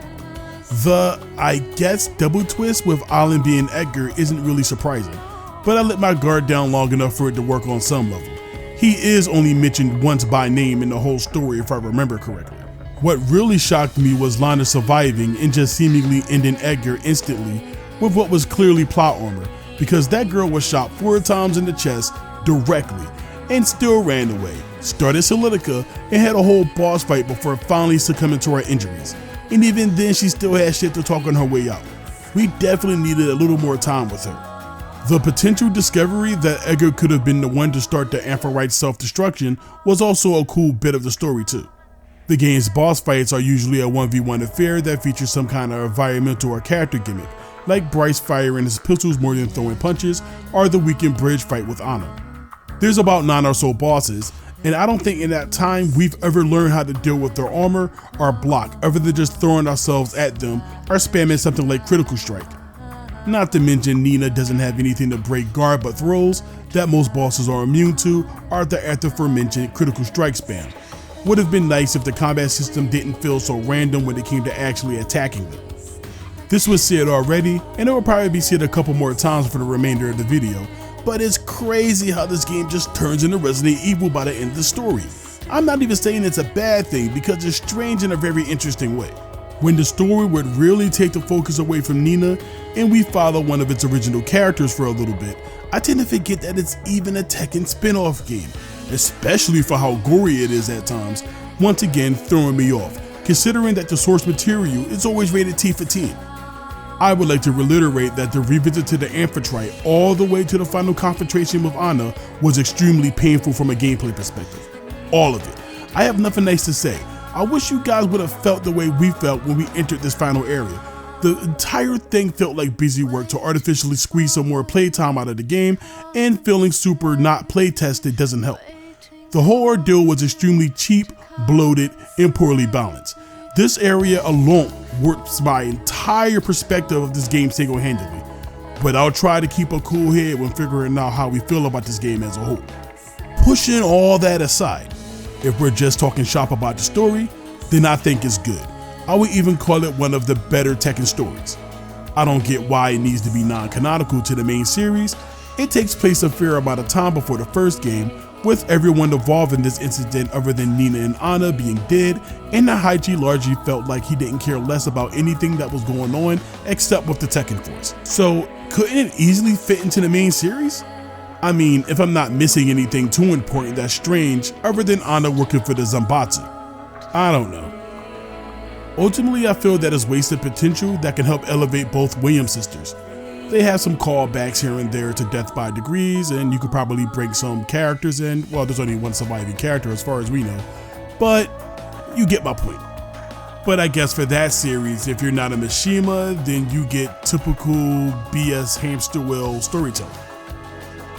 The, I guess, double twist with Alan being Edgar isn't really surprising, but I let my guard down long enough for it to work on some level. He is only mentioned once by name in the whole story if I remember correctly. What really shocked me was Lana surviving and just seemingly ending Edgar instantly with what was clearly plot armor, because that girl was shot 4 times in the chest directly and still ran away, started Solidica, and had a whole boss fight before finally succumbing to her injuries. And even then she still had shit to talk on her way out. We definitely needed a little more time with her. The potential discovery that Edgar could have been the one to start the Amphitrite's self-destruction was also a cool bit of the story too. The game's boss fights are usually a 1v1 affair that features some kind of environmental or character gimmick, like Bryce firing his pistols more than throwing punches, or the weekend bridge fight with Ana. There's about 9 or so bosses, and I don't think in that time we've ever learned how to deal with their armor or block other than just throwing ourselves at them or spamming something like Critical Strike. Not to mention Nina doesn't have anything to break guard but throws that most bosses are immune to, or the aforementioned Critical Strike spam. Would have been nice if the combat system didn't feel so random when it came to actually attacking them. This was said already, and it will probably be said a couple more times for the remainder of the video, but it's crazy how this game just turns into Resident Evil by the end of the story. I'm not even saying it's a bad thing because it's strange in a very interesting way. When the story would really take the focus away from Nina and we follow one of its original characters for a little bit, I tend to forget that it's even a Tekken spin-off game, especially for how gory it is at times, once again throwing me off, considering that the source material is always rated T for teen. I would like to reiterate that the revisit to the Amphitrite all the way to the final confrontation with Anna was extremely painful from a gameplay perspective. All of it. I have nothing nice to say. I wish you guys would have felt the way we felt when we entered this final area. The entire thing felt like busy work to artificially squeeze some more playtime out of the game, and feeling super not play tested doesn't help. The whole ordeal was extremely cheap, bloated, and poorly balanced. This area alone warps my entire perspective of this game single-handedly, but I'll try to keep a cool head when figuring out how we feel about this game as a whole. Pushing all that aside, if we're just talking shop about the story, then I think it's good. I would even call it one of the better Tekken stories. I don't get why it needs to be non-canonical to the main series. It takes place a fair amount of time before the first game, with everyone involved in this incident other than Nina and Anna being dead, and Haiji largely felt like he didn't care less about anything that was going on except with the Tekken Force. So couldn't it easily fit into the main series? I mean, if I'm not missing anything too important that's strange other than Anna working for the Zanbatsu. I don't know. Ultimately, I feel that it's wasted potential that can help elevate both Williams sisters. They have some callbacks here and there to Death by Degrees, and you could probably bring some characters in. Well, there's only one surviving character as far as we know, but you get my point. But I guess for that series, if you're not a Mishima, then you get typical BS hamster wheel storytelling.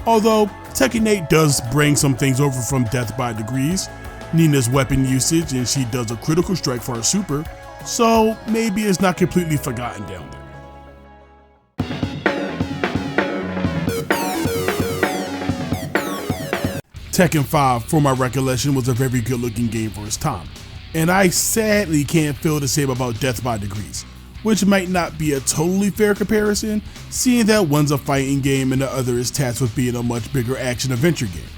Although Tekken 8 does bring some things over from Death by Degrees, Nina's weapon usage, and she does a critical strike for her super, so maybe it's not completely forgotten down there. Tekken 5, from my recollection, was a very good looking game for its time, and I sadly can't feel the same about Death by Degrees, which might not be a totally fair comparison, seeing that one's a fighting game and the other is tasked with being a much bigger action adventure game.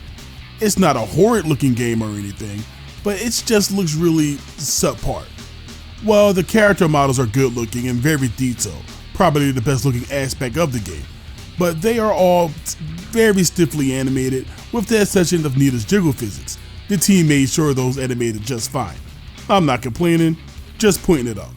It's not a horrid looking game or anything, but it just looks really subpar. Well, the character models are good looking and very detailed, probably the best looking aspect of the game, but they are all very stiffly animated with the exception of Nina's jiggle physics. The team made sure those animated just fine. I'm not complaining, just pointing it out.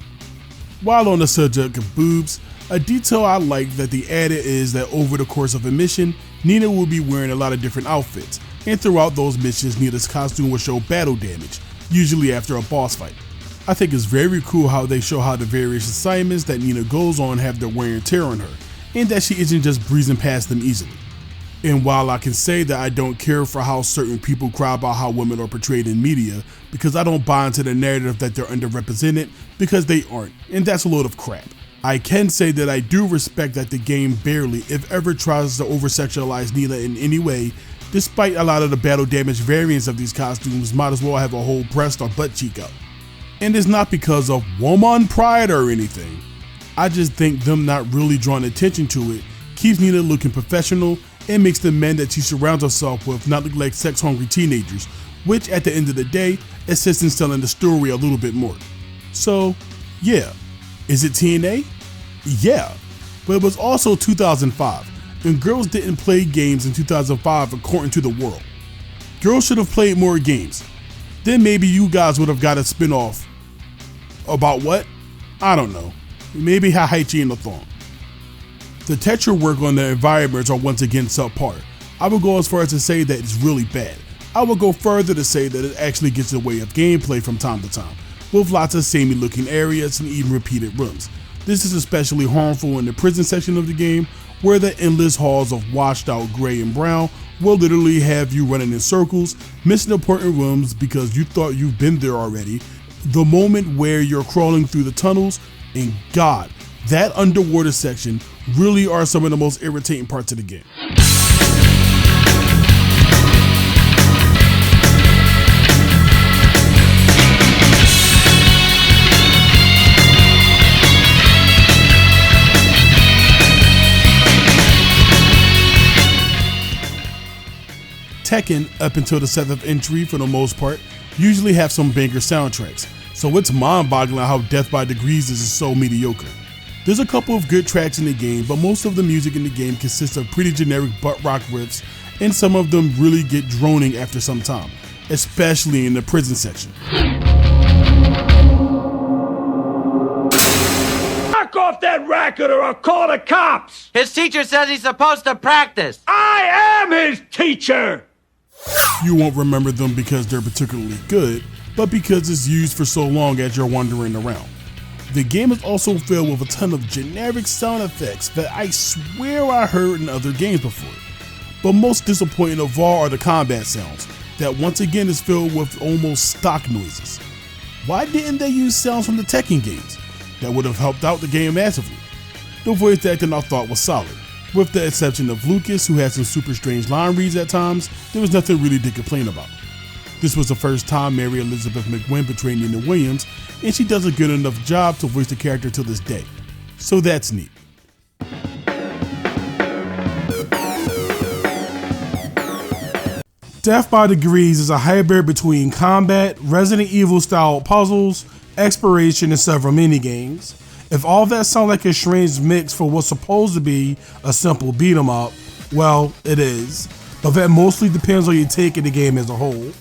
While on the subject of boobs, a detail I like that they added is that over the course of a mission, Nina will be wearing a lot of different outfits, and throughout those missions, Nina's costume will show battle damage, usually after a boss fight. I think it's very cool how they show how the various assignments that Nina goes on have their wear and tear on her, and that she isn't just breezing past them easily. And while I can say that I don't care for how certain people cry about how women are portrayed in media, because I don't buy into the narrative that they're underrepresented, because they aren't, and that's a load of crap. I can say that I do respect that the game barely, if ever, tries to over-sexualize Nina in any way, despite a lot of the battle damage variants of these costumes might as well have a whole breast or butt cheek out. And it's not because of woman pride or anything. I just think them not really drawing attention to it keeps Nina looking professional and makes the men that she surrounds herself with not look like sex-hungry teenagers, which at the end of the day assists in selling the story a little bit more. So, yeah. Is it TNA? Yeah. But it was also 2005, and girls didn't play games in 2005 according to the world. Girls should have played more games. Then maybe you guys would have got a spin-off. About what? I don't know. Maybe Hachi and the Thong. The texture work on the environments are once again subpar. I would go as far as to say that it's really bad. I would go further to say that it actually gets in the way of gameplay from time to time, with lots of samey looking areas and even repeated rooms. This is especially harmful in the prison section of the game, where the endless halls of washed out gray and brown will literally have you running in circles, missing important rooms because you thought you've been there already, the moment where you're crawling through the tunnels, and God, that underwater section really are some of the most irritating parts of the game. Tekken, up until the 7th entry for the most part, usually have some banger soundtracks, so it's mind-boggling how Death by Degrees is so mediocre. There's a couple of good tracks in the game, but most of the music in the game consists of pretty generic butt rock riffs, and some of them really get droning after some time, especially in the prison section. Knock off that racket or I'll call the cops! His teacher says he's supposed to practice. I am his teacher! You won't remember them because they're particularly good, but because it's used for so long as you're wandering around. The game is also filled with a ton of generic sound effects that I swear I heard in other games before. But most disappointing of all are the combat sounds, that once again is filled with almost stock noises. Why didn't they use sounds from the Tekken games? That would have helped out the game massively. The voice acting I thought was solid. With the exception of Lucas, who had some super strange line reads at times, there was nothing really to complain about. This was the first time Mary Elizabeth McGuinn portrayed Nina Williams, and she does a good enough job to voice the character to this day. So that's neat. Death by Degrees is a hybrid between combat, Resident Evil style puzzles, exploration, and several minigames. If all that sounds like a strange mix for what's supposed to be a simple beat 'em up, well, it is, but that mostly depends on your take of the game as a whole.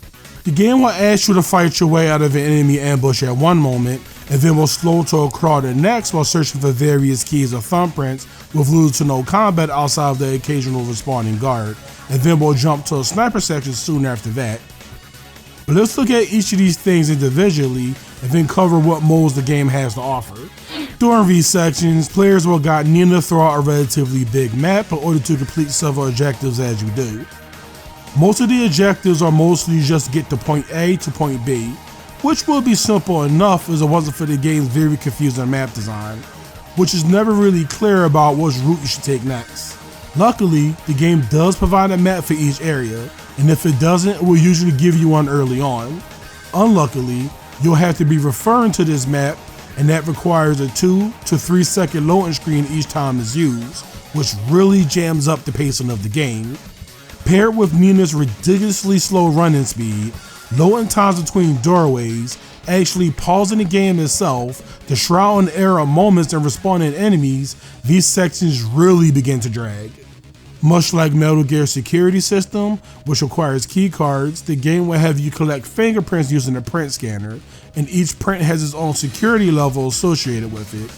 The game will ask you to fight your way out of an enemy ambush at one moment, and then will slow to a crawl the next while searching for various keys or thumbprints with little to no combat outside of the occasional respawning guard, and then will jump to a sniper section soon after that. But let's look at each of these things individually and then cover what modes the game has to offer. During these sections, players will guide Nina throughout a relatively big map in order to complete several objectives as you do. Most of the objectives are mostly just get to point A to point B, which will be simple enough as it wasn't for the game's very confusing map design, which is never really clear about which route you should take next. Luckily, the game does provide a map for each area, and if it doesn't, it will usually give you one early on. Unluckily, you'll have to be referring to this map, and that requires a 2 to 3 second loading screen each time it's used, which really jams up the pacing of the game. Paired with Nina's ridiculously slow running speed, loading times between doorways, actually pausing the game itself, the trial and error moments and respawning enemies, these sections really begin to drag. Much like Metal Gear security system, which requires key cards, the game will have you collect fingerprints using a print scanner, and each print has its own security level associated with it.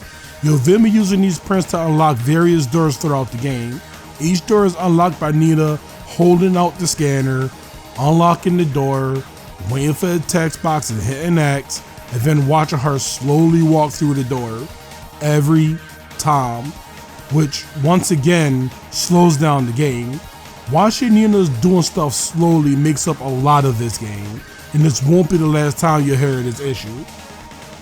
You'll then be using these prints to unlock various doors throughout the game. Each door is unlocked by Nina holding out the scanner, unlocking the door, waiting for the text box and hitting X, and then watching her slowly walk through the door every time, which once again slows down the game. Watching Nina doing stuff slowly makes up a lot of this game, and this won't be the last time you hear this issue.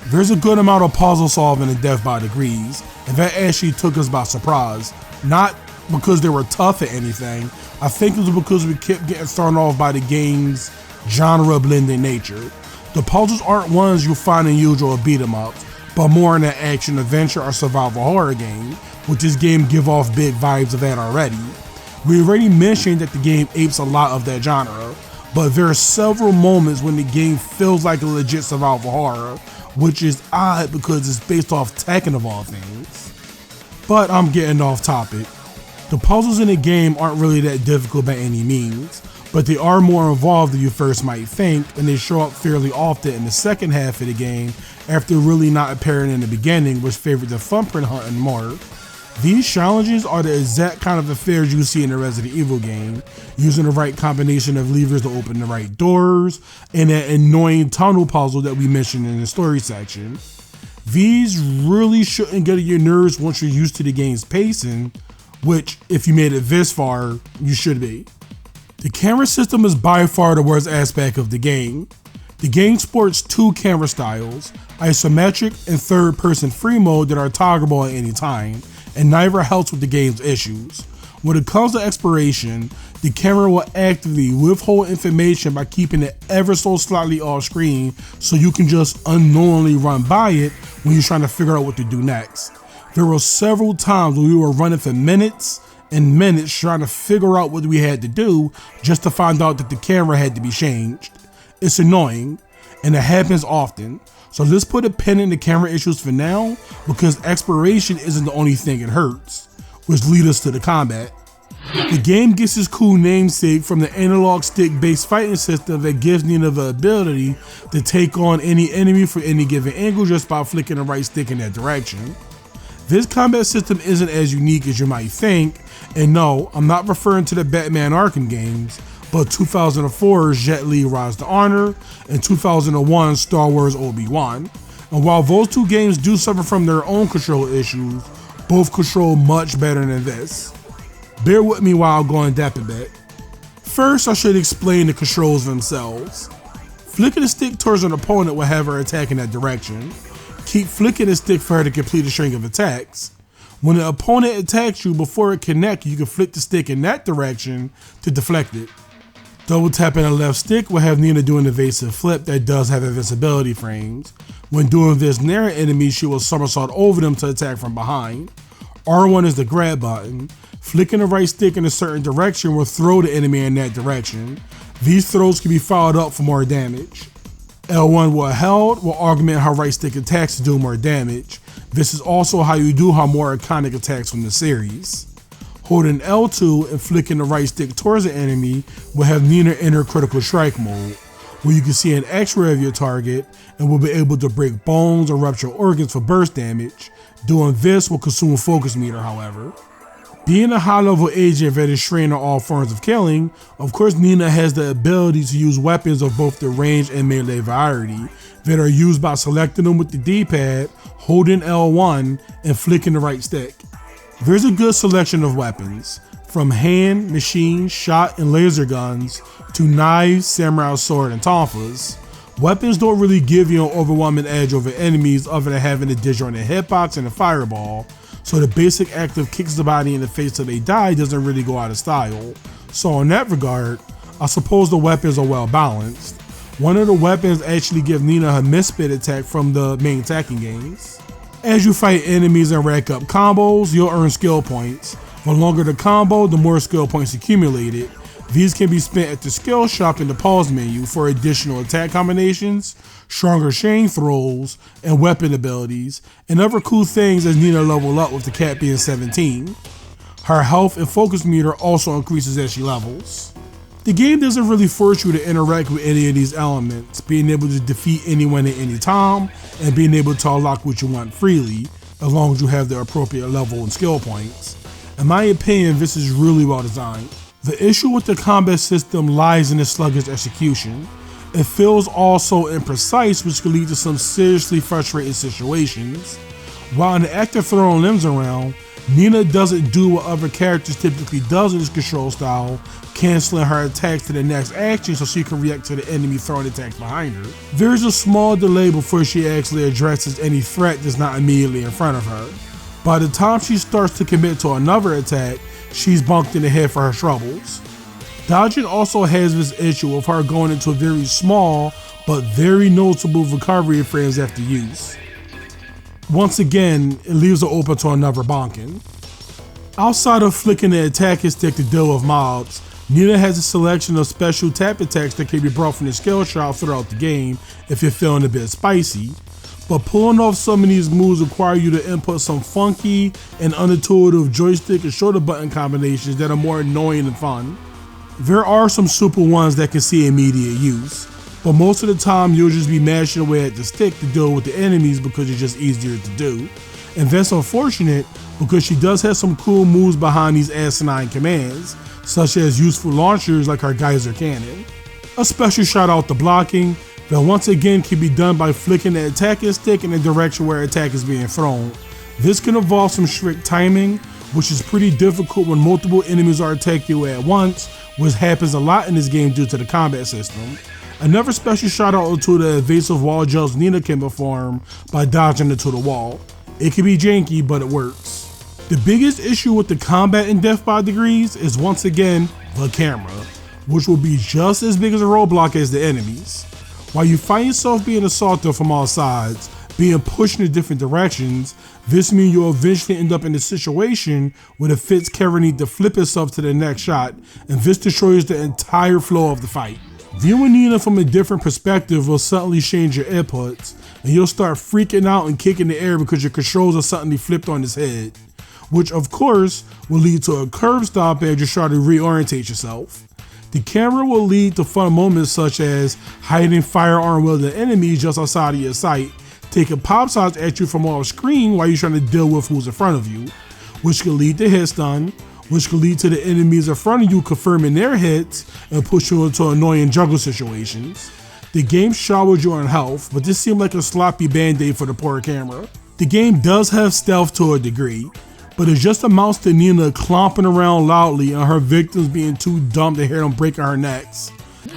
There's a good amount of puzzle solving in Death by Degrees, and that actually took us by surprise. Not because they were tough at anything, I think it was because we kept getting thrown off by the game's genre blending nature. The puzzles aren't ones you'll find in usual beat 'em ups, but more in an action adventure or survival horror game, which this game give off big vibes of that already. We already mentioned that the game apes a lot of that genre, but there are several moments when the game feels like a legit survival horror, which is odd because it's based off Tekken of all things. But I'm getting off topic. The puzzles in the game aren't really that difficult by any means, but they are more involved than you first might think, and they show up fairly often in the second half of the game after really not appearing in the beginning, which favored the thumbprint hunting more. These challenges are the exact kind of affairs you see in a Resident Evil game, using the right combination of levers to open the right doors, and that annoying tunnel puzzle that we mentioned in the story section. These really shouldn't get on your nerves once you're used to the game's pacing, which, if you made it this far, you should be. The camera system is by far the worst aspect of the game. The game sports two camera styles, isometric and third-person free mode that are toggleable at any time, and neither helps with the game's issues. When it comes to exploration, the camera will actively withhold information by keeping it ever so slightly off screen so you can just unknowingly run by it when you're trying to figure out what to do next. There were several times when we were running for minutes in minutes trying to figure out what we had to do just to find out that the camera had to be changed. It's annoying, and it happens often, so let's put a pin in the camera issues for now, because exploration isn't the only thing it hurts, which leads us to the combat. The game gets its cool namesake from the analog stick-based fighting system that gives Nina the ability to take on any enemy from any given angle just by flicking the right stick in that direction. This combat system isn't as unique as you might think, and no, I'm not referring to the Batman Arkham games, but 2004's Jet Li Rise to Honor and 2001's Star Wars Obi-Wan. And while those two games do suffer from their own control issues, both control much better than this. Bear with me while I go in depth a bit. First, I should explain the controls themselves. Flicking the stick towards an opponent will have her attack in that direction. Keep flicking the stick for her to complete a string of attacks. When an opponent attacks you, before it connects, you can flick the stick in that direction to deflect it. Double tapping the left stick will have Nina do an evasive flip that does have invincibility frames. When doing this near an enemy, she will somersault over them to attack from behind. R1 is the grab button. Flicking the right stick in a certain direction will throw the enemy in that direction. These throws can be followed up for more damage. L1 while held will augment how right stick attacks to do more damage. This is also how you do her more iconic attacks from the series. Holding L2 and flicking the right stick towards the enemy will have Nina enter critical strike mode, where you can see an x-ray of your target and will be able to break bones or rupture organs for burst damage. Doing this will consume focus meter, however. Being a high-level agent that is trained on all forms of killing, of course Nina has the ability to use weapons of both the range and melee variety that are used by selecting them with the D-pad, holding L1, and flicking the right stick. There's a good selection of weapons, from hand, machine, shot, and laser guns, to knives, samurai sword, and tonfas. Weapons don't really give you an overwhelming edge over enemies other than having a disjointed hitbox and a fireball, so the basic active kicks the body in the face till they die doesn't really go out of style. So in that regard, I suppose the weapons are well balanced. One of the weapons actually gives Nina her misspit attack from the main Tekken games. As you fight enemies and rack up combos, you'll earn skill points. The longer the combo, the more skill points accumulated. These can be spent at the skill shop in the pause menu for additional attack combinations, stronger chain throws, and weapon abilities, and other cool things as Nina level up with the cat being 17. Her health and focus meter also increases as she levels. The game doesn't really force you to interact with any of these elements, being able to defeat anyone at any time, and being able to unlock what you want freely, as long as you have the appropriate level and skill points. In my opinion, this is really well designed. The issue with the combat system lies in its sluggish execution. It feels also imprecise, which could lead to some seriously frustrating situations. While in the act of throwing limbs around, Nina doesn't do what other characters typically does in this control style, canceling her attacks to the next action so she can react to the enemy throwing attacks behind her. There's a small delay before she actually addresses any threat that's not immediately in front of her. By the time she starts to commit to another attack, she's bunked in the head for her troubles. Dodging also has this issue of her going into a very small but very noticeable recovery frames after use. Once again, it leaves her open to another bonking. Outside of flicking the attacking stick to deal with mobs, Nina has a selection of special tap attacks that can be brought from the skill shop throughout the game if you're feeling a bit spicy. But pulling off some of these moves require you to input some funky and unintuitive joystick and shoulder button combinations that are more annoying than fun. There are some super ones that can see immediate use, but most of the time you'll just be mashing away at the stick to deal with the enemies because it's just easier to do. And that's unfortunate because she does have some cool moves behind these asinine commands, such as useful launchers like her geyser cannon. A special shout out to blocking, that once again can be done by flicking the attacking stick in the direction where attack is being thrown. This can involve some strict timing, which is pretty difficult when multiple enemies are attacking you at once, which happens a lot in this game due to the combat system. Another special shout out to the evasive wall jumps Nina can perform by dodging into the wall. It can be janky, but it works. The biggest issue with the combat in Death by Degrees is once again the camera, which will be just as big as a roadblock as the enemies. While you find yourself being assaulted from all sides, being pushed in different directions. This means you'll eventually end up in a situation where the Fitz character needs to flip itself to the next shot, and this destroys the entire flow of the fight. Viewing Nina from a different perspective will suddenly change your inputs, and you'll start freaking out and kicking the air because your controls are suddenly flipped on his head, which of course will lead to a curb stop as you try to reorientate yourself. The camera will lead to fun moments such as hiding firearm wielding enemies just outside of your sight, taking pop shots at you from off screen while you're trying to deal with who's in front of you, which could lead to hit stun, which could lead to the enemies in front of you confirming their hits and push you into annoying juggle situations. The game showers you on health, but this seemed like a sloppy band-aid for the poor camera. The game does have stealth to a degree, but it just amounts to Nina clomping around loudly and her victims being too dumb to hear them breaking her necks.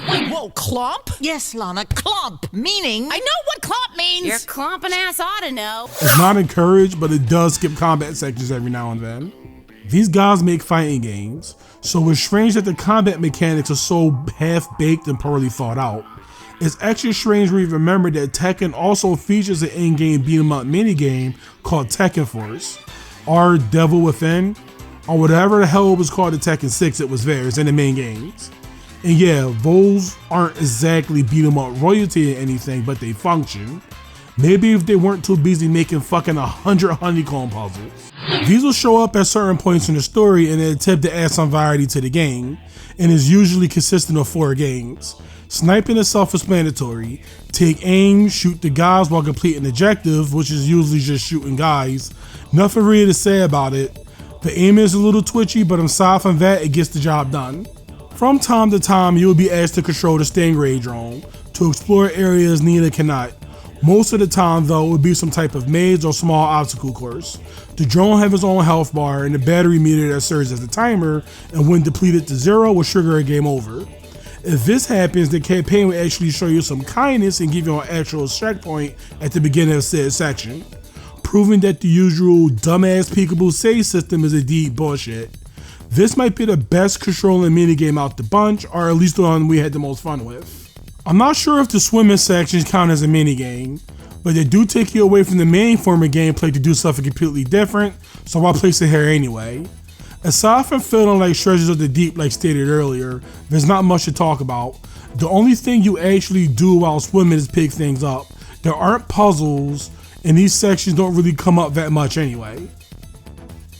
Wait, whoa, clomp? Yes, Lana, clomp, meaning... I know what clomp means! Your clomping ass ought to know. It's not encouraged, but it does skip combat sections every now and then. These guys make fighting games, so it's strange that the combat mechanics are so half-baked and poorly thought out. It's actually strange when you remember that Tekken also features an in-game beat-em-up minigame called Tekken Force, or Devil Within, or whatever the hell it was called in Tekken 6, it was there, it's in the main games. And yeah, those aren't exactly beat-em-up royalty or anything, but they function. Maybe if they weren't too busy making fucking 100 honeycomb puzzles. These will show up at certain points in the story in an attempt to add some variety to the game, and is usually consistent of 4 games. Sniping is self-explanatory. Take aim, shoot the guys while completing the objective, which is usually just shooting guys. Nothing really to say about it. The aim is a little twitchy, but aside from that, it gets the job done. From time to time, you will be asked to control the Stingray drone to explore areas Nina cannot. Most of the time though, it would be some type of maze or small obstacle course. The drone has its own health bar and a battery meter that serves as a timer, and when depleted to 0 will trigger a game over. If this happens, the campaign will actually show you some kindness and give you an actual checkpoint at the beginning of said section, proving that the usual dumbass peekaboo save system is indeed bullshit. This might be the best controlling minigame out the bunch, or at least the one we had the most fun with. I'm not sure if the swimming sections count as a minigame, but they do take you away from the main form of gameplay to do something completely different, so I'll place it here anyway. Aside from feeling like treasures of the deep like stated earlier, there's not much to talk about. The only thing you actually do while swimming is pick things up. There aren't puzzles, and these sections don't really come up that much anyway.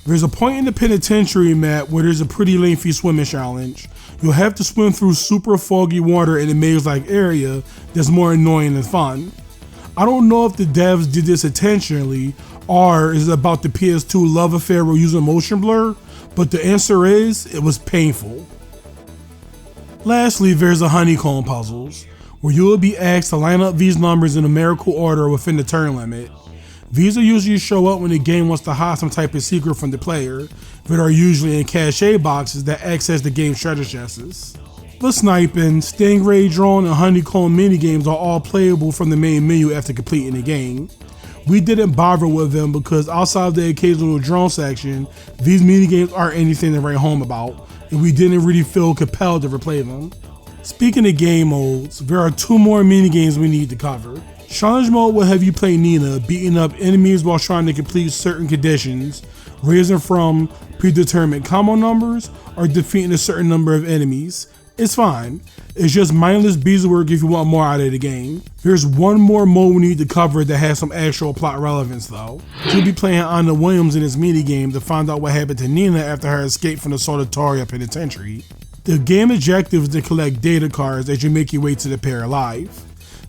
There's a point in the penitentiary map where there's a pretty lengthy swimming challenge. You'll have to swim through super foggy water in a maze-like area that's more annoying than fun. I don't know if the devs did this intentionally, or is it about the PS2 love affair with using motion blur, but the answer is, it was painful. Lastly, there's the honeycomb puzzles, where you will be asked to line up these numbers in numerical order within the turn limit. These will usually show up when the game wants to hide some type of secret from the player, but are usually in cache boxes that access the game's treasure chests. The sniping, Stingray drone, and honeycomb minigames are all playable from the main menu after completing the game. We didn't bother with them because outside of the occasional drone section, these minigames aren't anything to write home about, and we didn't really feel compelled to replay them. Speaking of game modes, there are 2 more minigames we need to cover. Challenge mode will have you play Nina, beating up enemies while trying to complete certain conditions, raising from predetermined combo numbers, or defeating a certain number of enemies. It's fine. It's just mindless beeswax if you want more out of the game. There's one more mode we need to cover that has some actual plot relevance though. You'll be playing Anna Williams in this minigame to find out what happened to Nina after her escape from the Solitaria Penitentiary. The game objective is to collect data cards as you make your way to the pair alive.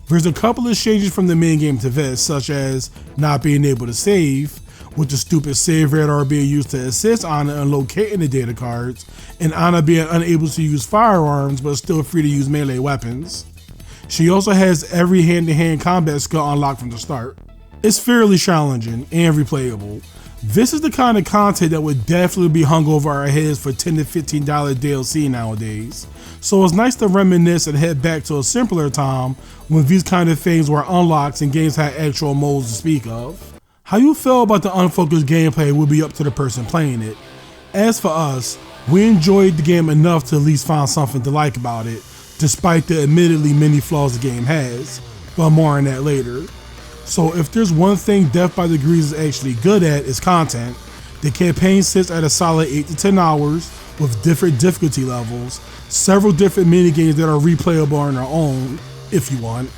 There's a couple of changes from the main game to this, such as not being able to save, with the stupid save radar being used to assist Anna in locating the data cards, and Anna being unable to use firearms but still free to use melee weapons. She also has every hand-to-hand combat skill unlocked from the start. It's fairly challenging and replayable. This is the kind of content that would definitely be hung over our heads for $10 to $15 DLC nowadays. So it's nice to reminisce and head back to a simpler time when these kind of things were unlocked and games had actual modes to speak of. How you feel about the unfocused gameplay will be up to the person playing it. As for us, we enjoyed the game enough to at least find something to like about it, despite the admittedly many flaws the game has, but more on that later. So if there's one thing Death by Degrees is actually good at, it's content. The campaign sits at a solid 8 to 10 hours with different difficulty levels, several different minigames that are replayable on their own, if you want,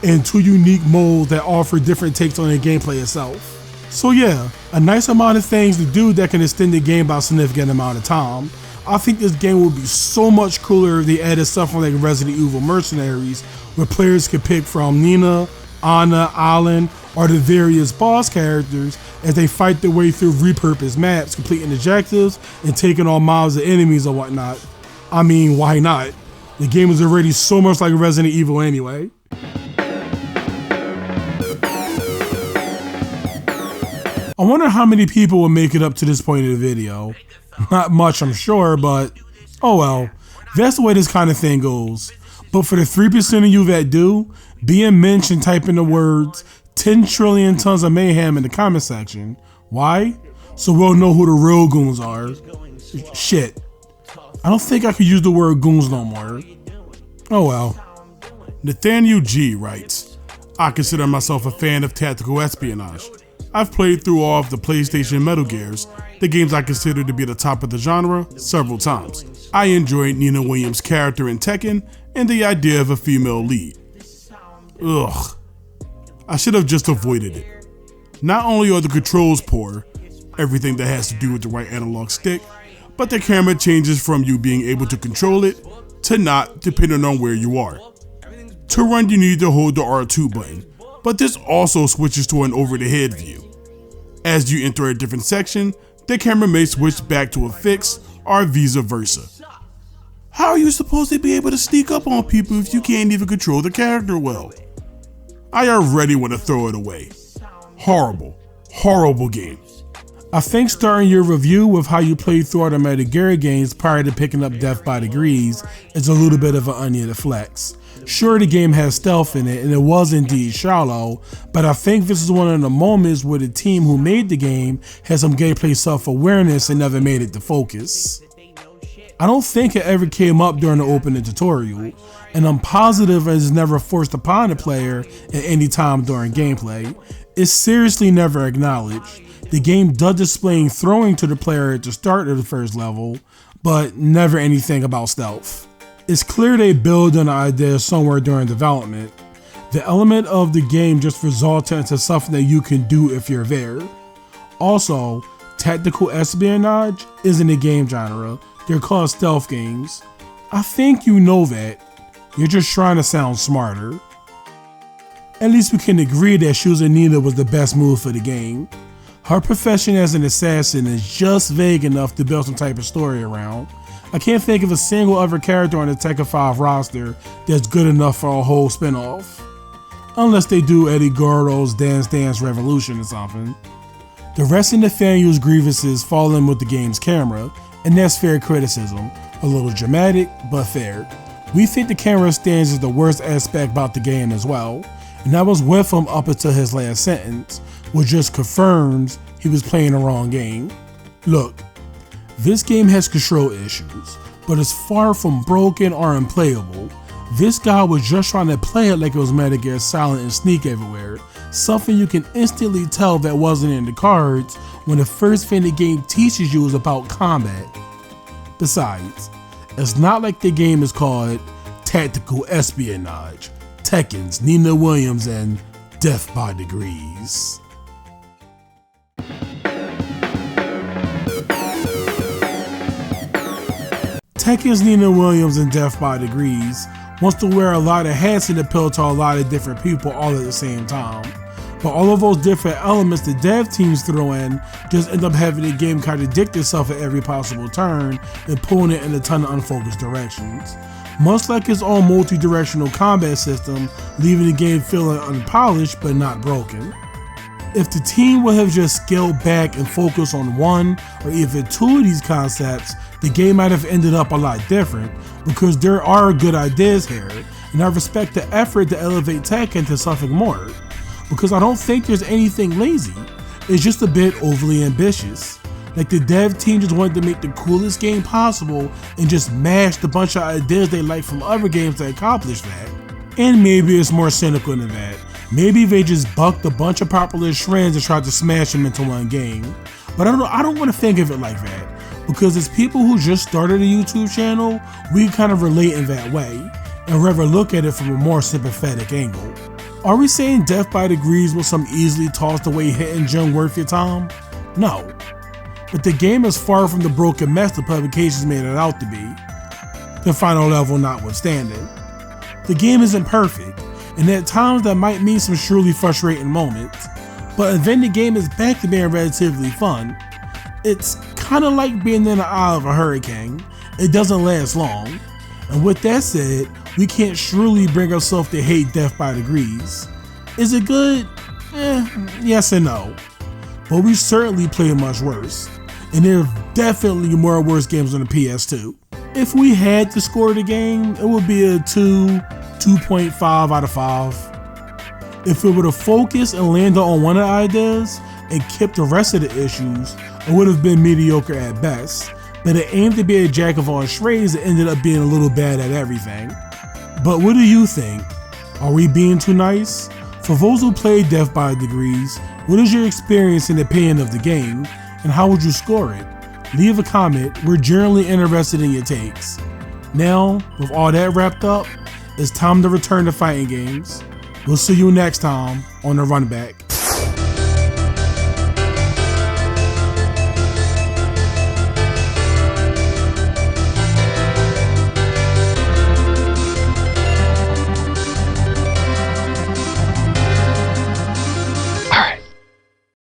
and 2 unique modes that offer different takes on the gameplay itself. So yeah, a nice amount of things to do that can extend the game by a significant amount of time. I think this game would be so much cooler if they added something like Resident Evil Mercenaries, where players could pick from Nina, Anna, Alan, or the various boss characters as they fight their way through repurposed maps, completing objectives and taking on mobs of enemies or whatnot. I mean, why not? The game is already so much like Resident Evil anyway. I wonder how many people will make it up to this point of the video. Not much, I'm sure, but oh well. That's the way this kind of thing goes. But for the 3% of you that do, be in mention typing the words 10 trillion tons of mayhem in the comment section. Why? So we'll know who the real goons are. Shit. I don't think I could use the word goons no more. Oh well. Nathaniel G writes, I consider myself a fan of tactical espionage. I've played through all of the PlayStation Metal Gears, the games I consider to be the top of the genre, several times. I enjoyed Nina Williams' character in Tekken and the idea of a female lead. Ugh. I should have just avoided it. Not only are the controls poor, everything that has to do with the right analog stick, but the camera changes from you being able to control it to not, depending on where you are. To run, you need to hold the R2 button, but this also switches to an over-the-head view. As you enter a different section, the camera may switch back to a fixed or vice versa. How are you supposed to be able to sneak up on people if you can't even control the character well? I already want to throw it away. Horrible, horrible game. I think starting your review with how you played through all the Metal Gear games prior to picking up Death by Degrees is a little bit of an onion to flex. Sure, the game has stealth in it and it was indeed shallow, but I think this is one of the moments where the team who made the game had some gameplay self-awareness and never made it the focus. I don't think it ever came up during the opening tutorial, and I'm positive it is never forced upon the player at any time during gameplay. It's seriously never acknowledged. The game does display throwing to the player at the start of the first level, but never anything about stealth. It's clear they build an idea somewhere during development. The element of the game just resulted into something that you can do if you're there. Also, tactical espionage isn't a game genre. They're called stealth games. I think you know that. You're just trying to sound smarter. At least we can agree that choosing Nina was the best move for the game. Her profession as an assassin is just vague enough to build some type of story around. I can't think of a single other character on the Tekken 5 roster that's good enough for a whole spinoff. Unless they do Eddie Gordo's Dance Dance Revolution or something. The rest of Nathaniel's grievances fall in with the game's camera, and that's fair criticism. A little dramatic, but fair. We think the camera stance is the worst aspect about the game as well, and I was with him up until his last sentence, which just confirms he was playing the wrong game. Look, this game has control issues, but it's far from broken or unplayable. This guy was just trying to play it like it was Metal Gear Solid and sneak everywhere, something you can instantly tell that wasn't in the cards when the first thing the game teaches you is about combat. Besides, it's not like the game is called Tactical Espionage, Tekken's Nina Williams, and Death by Degrees. Tekken's Nina Williams and Death by Degrees wants to wear a lot of hats and appeal to a lot of different people all at the same time. But all of those different elements the dev teams throw in just end up having the game contradict itself at every possible turn and pulling it in a ton of unfocused directions. Much like its own multi-directional combat system, leaving the game feeling unpolished but not broken. If the team would have just scaled back and focused on one or even two of these concepts, the game might have ended up a lot different, because there are good ideas here, and I respect the effort to elevate Tekken to something more, because I don't think there's anything lazy. It's just a bit overly ambitious. Like the dev team just wanted to make the coolest game possible and just mashed a bunch of ideas they like from other games to accomplish that. And maybe it's more cynical than that. Maybe they just bucked a bunch of popular trends and tried to smash them into one game. But I don't want to think of it like that, because as people who just started a YouTube channel, we kind of relate in that way, and rather look at it from a more sympathetic angle. Are we saying Death by Degrees was some easily tossed away hidden gem worth your time? No. But the game is far from the broken mess the publications made it out to be, the final level notwithstanding. The game isn't perfect, and at times that might mean some surely frustrating moments, but then the game is back to being relatively fun. It's kinda like being in the eye of a hurricane. It doesn't last long. And with that said, we can't surely bring ourselves to hate Death by Degrees. Is it good? Yes and no. But we certainly play much worse. And there are definitely more worse games on the PS2. If we had to score the game, it would be a 2.5 out of 5. If it would have focused and landed on one of the ideas and kept the rest of the issues, it would have been mediocre at best. But it aimed to be a jack of all trades and ended up being a little bad at everything. But what do you think? Are we being too nice? For those who played Death by Degrees, what is your experience and opinion of the game, and how would you score it? Leave a comment, we're generally interested in your takes. Now, with all that wrapped up, it's time to return to fighting games. We'll see you next time on the RunBack.